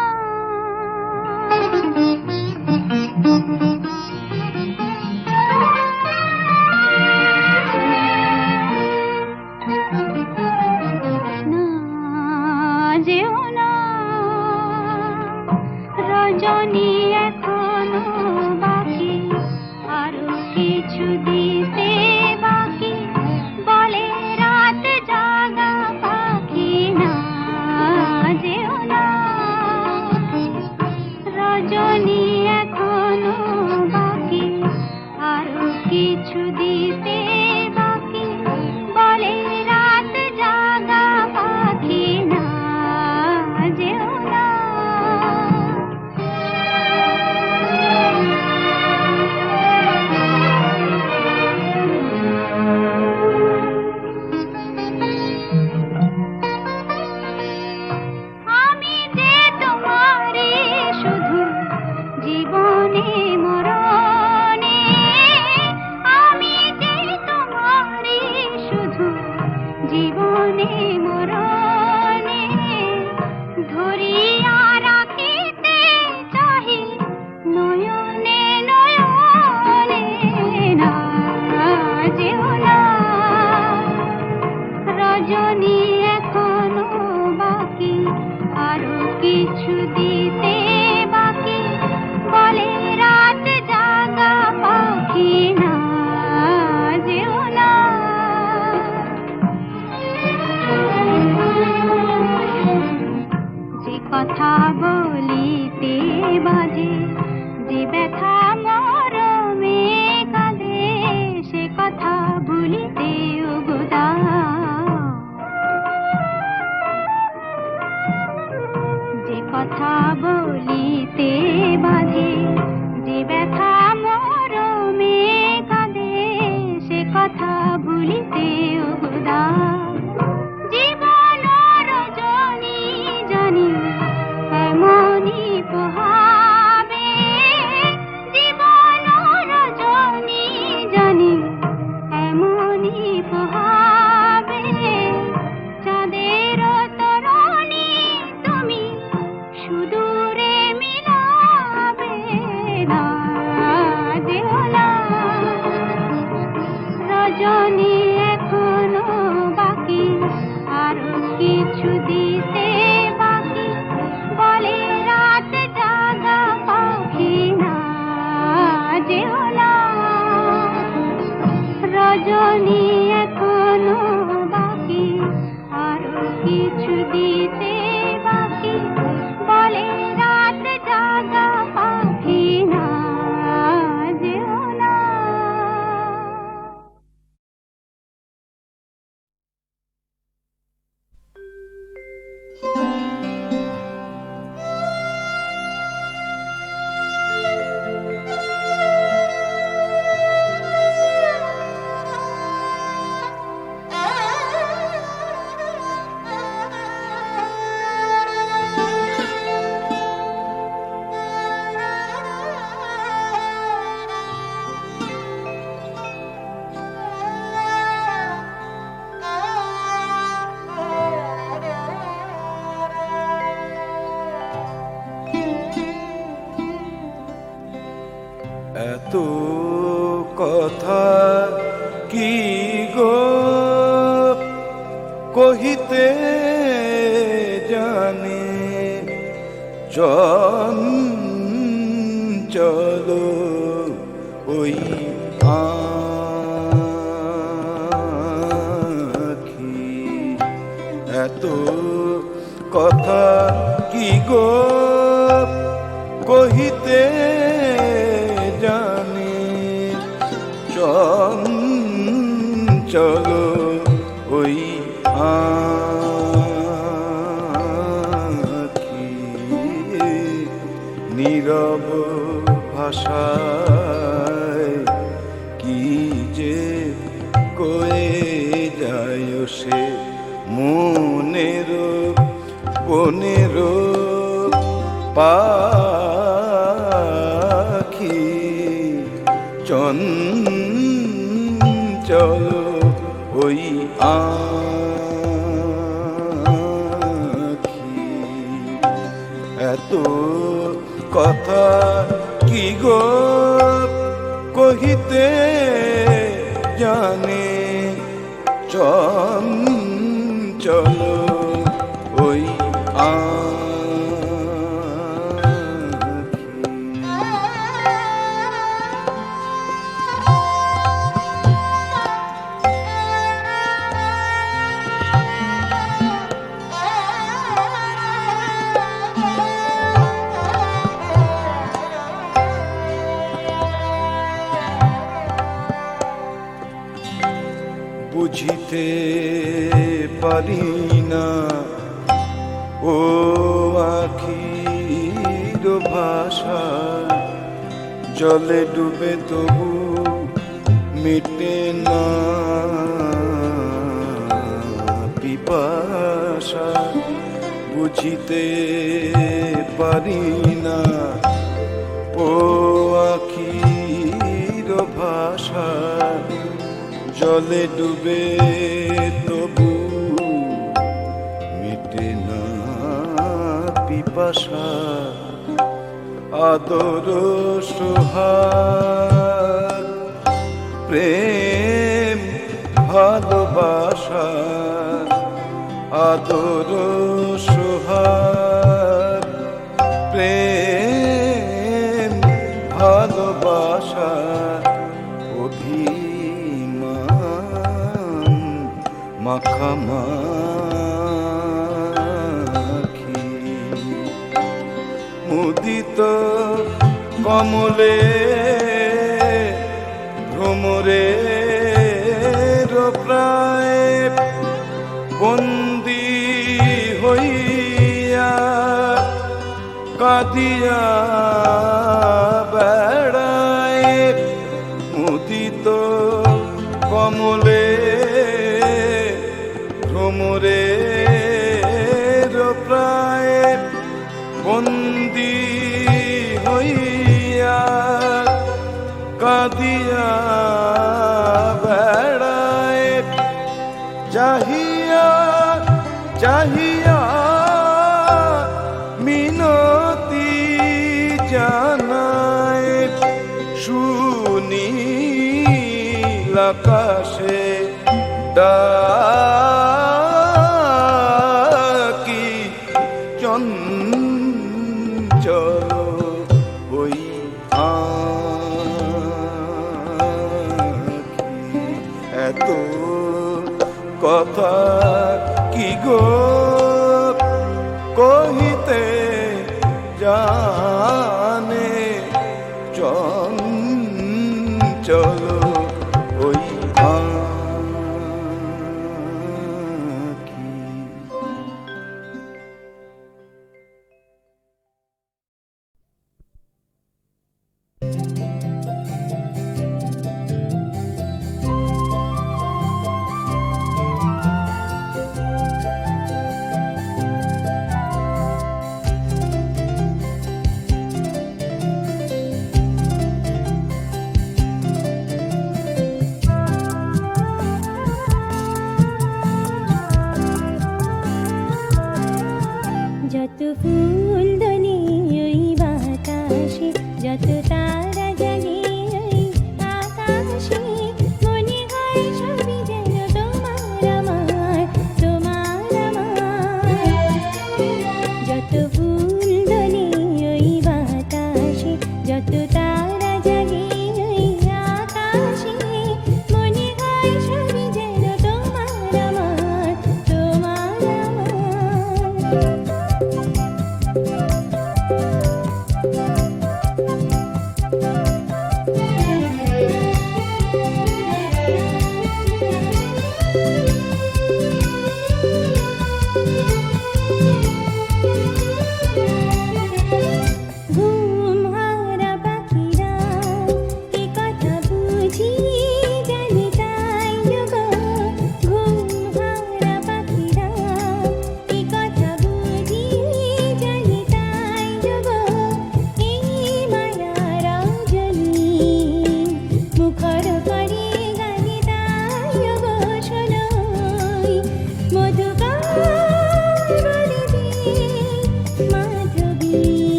Speaker 16: না যেও না রজনী এখনো বাকি আরো কিছু দিতে বাকি বলে রাত জাগা পাখি না যেও না রজনী এখনো বাকি আরো কিছু দিতে বাকি বলে রাত জাগা পাখি না যেও না আমি যে তোমারে শুধু জীবনে মরণে আমি যে তোমারে শুধু জীবনে মরণে ধরিয়া রাখিতে চাহি নয়নে নয়নে না যেও না রজনী এখনো বাকি আরো কিছু দিতে বাকি বলে রাত জাগা পাখি না যেও না যে কথা বলিতে বাজে যে ব্যথা মরমে কাঁদে সে কথা ভুলিতে উগুদা যে কথা বলিতে বাজে যে ব্যথা মরমে কাঁদে সে কথা ভুলিতে উগুদা জীবন রজনী জানি এমনই পোহাবে জীবন রজনী জানি এমনই পোহাবে চাঁদের তরণী তুমি সুদূরে মিলাবে না যেও না রজনী এখনো বাকি আরো কিছু দিতে বাকি বলে রাত জাগা পাখি না যেও না রজনী এখনো বাকি আরো কিছু দিতে বাকি বলে রাত জাগা পাখি না যেও না
Speaker 17: এত কথা কি গো কহিতে জানি চঞ্চল ওই কথা কি গো কহিতে জানি চঞ্চল ওই আঁখি নীরব ভাষায় কি যে কয়ে যায় সে মনের বনের পাখি চঞ্চল ওই আঁখি এত কথা কি গো কহিতে জানে চঞ্চল ওই বুঝিতে পারি না ও আখির ভাষা জলে ডুবে তবু মিটে না পিপাসা বুঝিতে পারি না ও আখির ভাষা জলে ডুবে তবু মিটে না পিপাসা আদর সোহাগ প্রেম ভালোবাসা আদর সোহাগ প্রেম ভালোবাসা মাখামাখি মুদিত কমলে ভ্রমরে প্রায় বন্দি হইয়া কাঁদিয়া বেড়ায় মুদিত কমলে ভ্রমরে প্রায় বন্দি হইয়া কাঁদিয়া বেড়ায় চাহিয়া চাহিয়া মিনতি জানায় সুনীল আকাশে ডাকি চঞ্চল ওই আঁখি এত কথা কি গো কহিতে জানে চঞ্চল ওই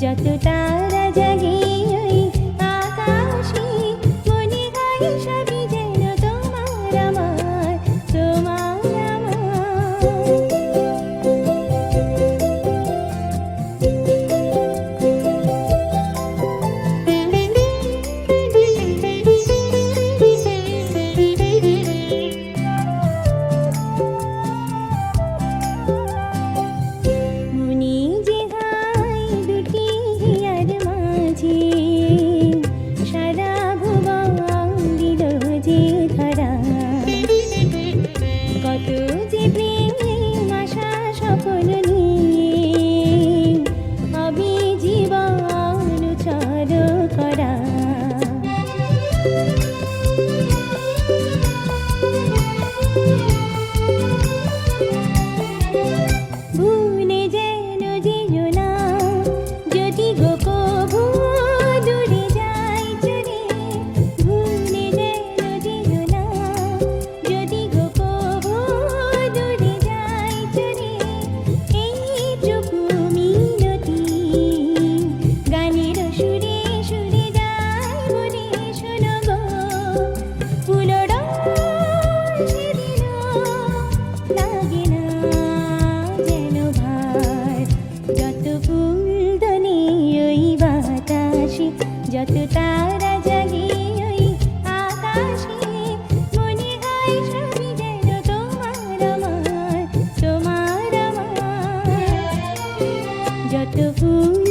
Speaker 16: যত তারা জাগে ওই আকাশে মনে হয় সবই যেন তোমার আমার, তোমার মনে যে হাই দুটি হিয়ার মাঝে সারা ভুবন দিল যে ধরা, কত যে প্রেম আশা সফল নিয়ে হবে জীবন উছল করা। ভুলে যেন যেও না যদি গো কভু দূরে যাই চলে, ভুলে যেন যেও না যদি গো কভু দূরে যাই চলে, এইটুকু মিনতি গানের সুরে সুরে যাই বলে শোনো গো, ফুলরা সেদিন লাগে না যেন ভার, যত ফুলদানি ওই বাতাসে যত তারা জাগে ওই আকাশে মনে হয় সবই যেন তোমার আমার, তোমার আমার, যত ফুল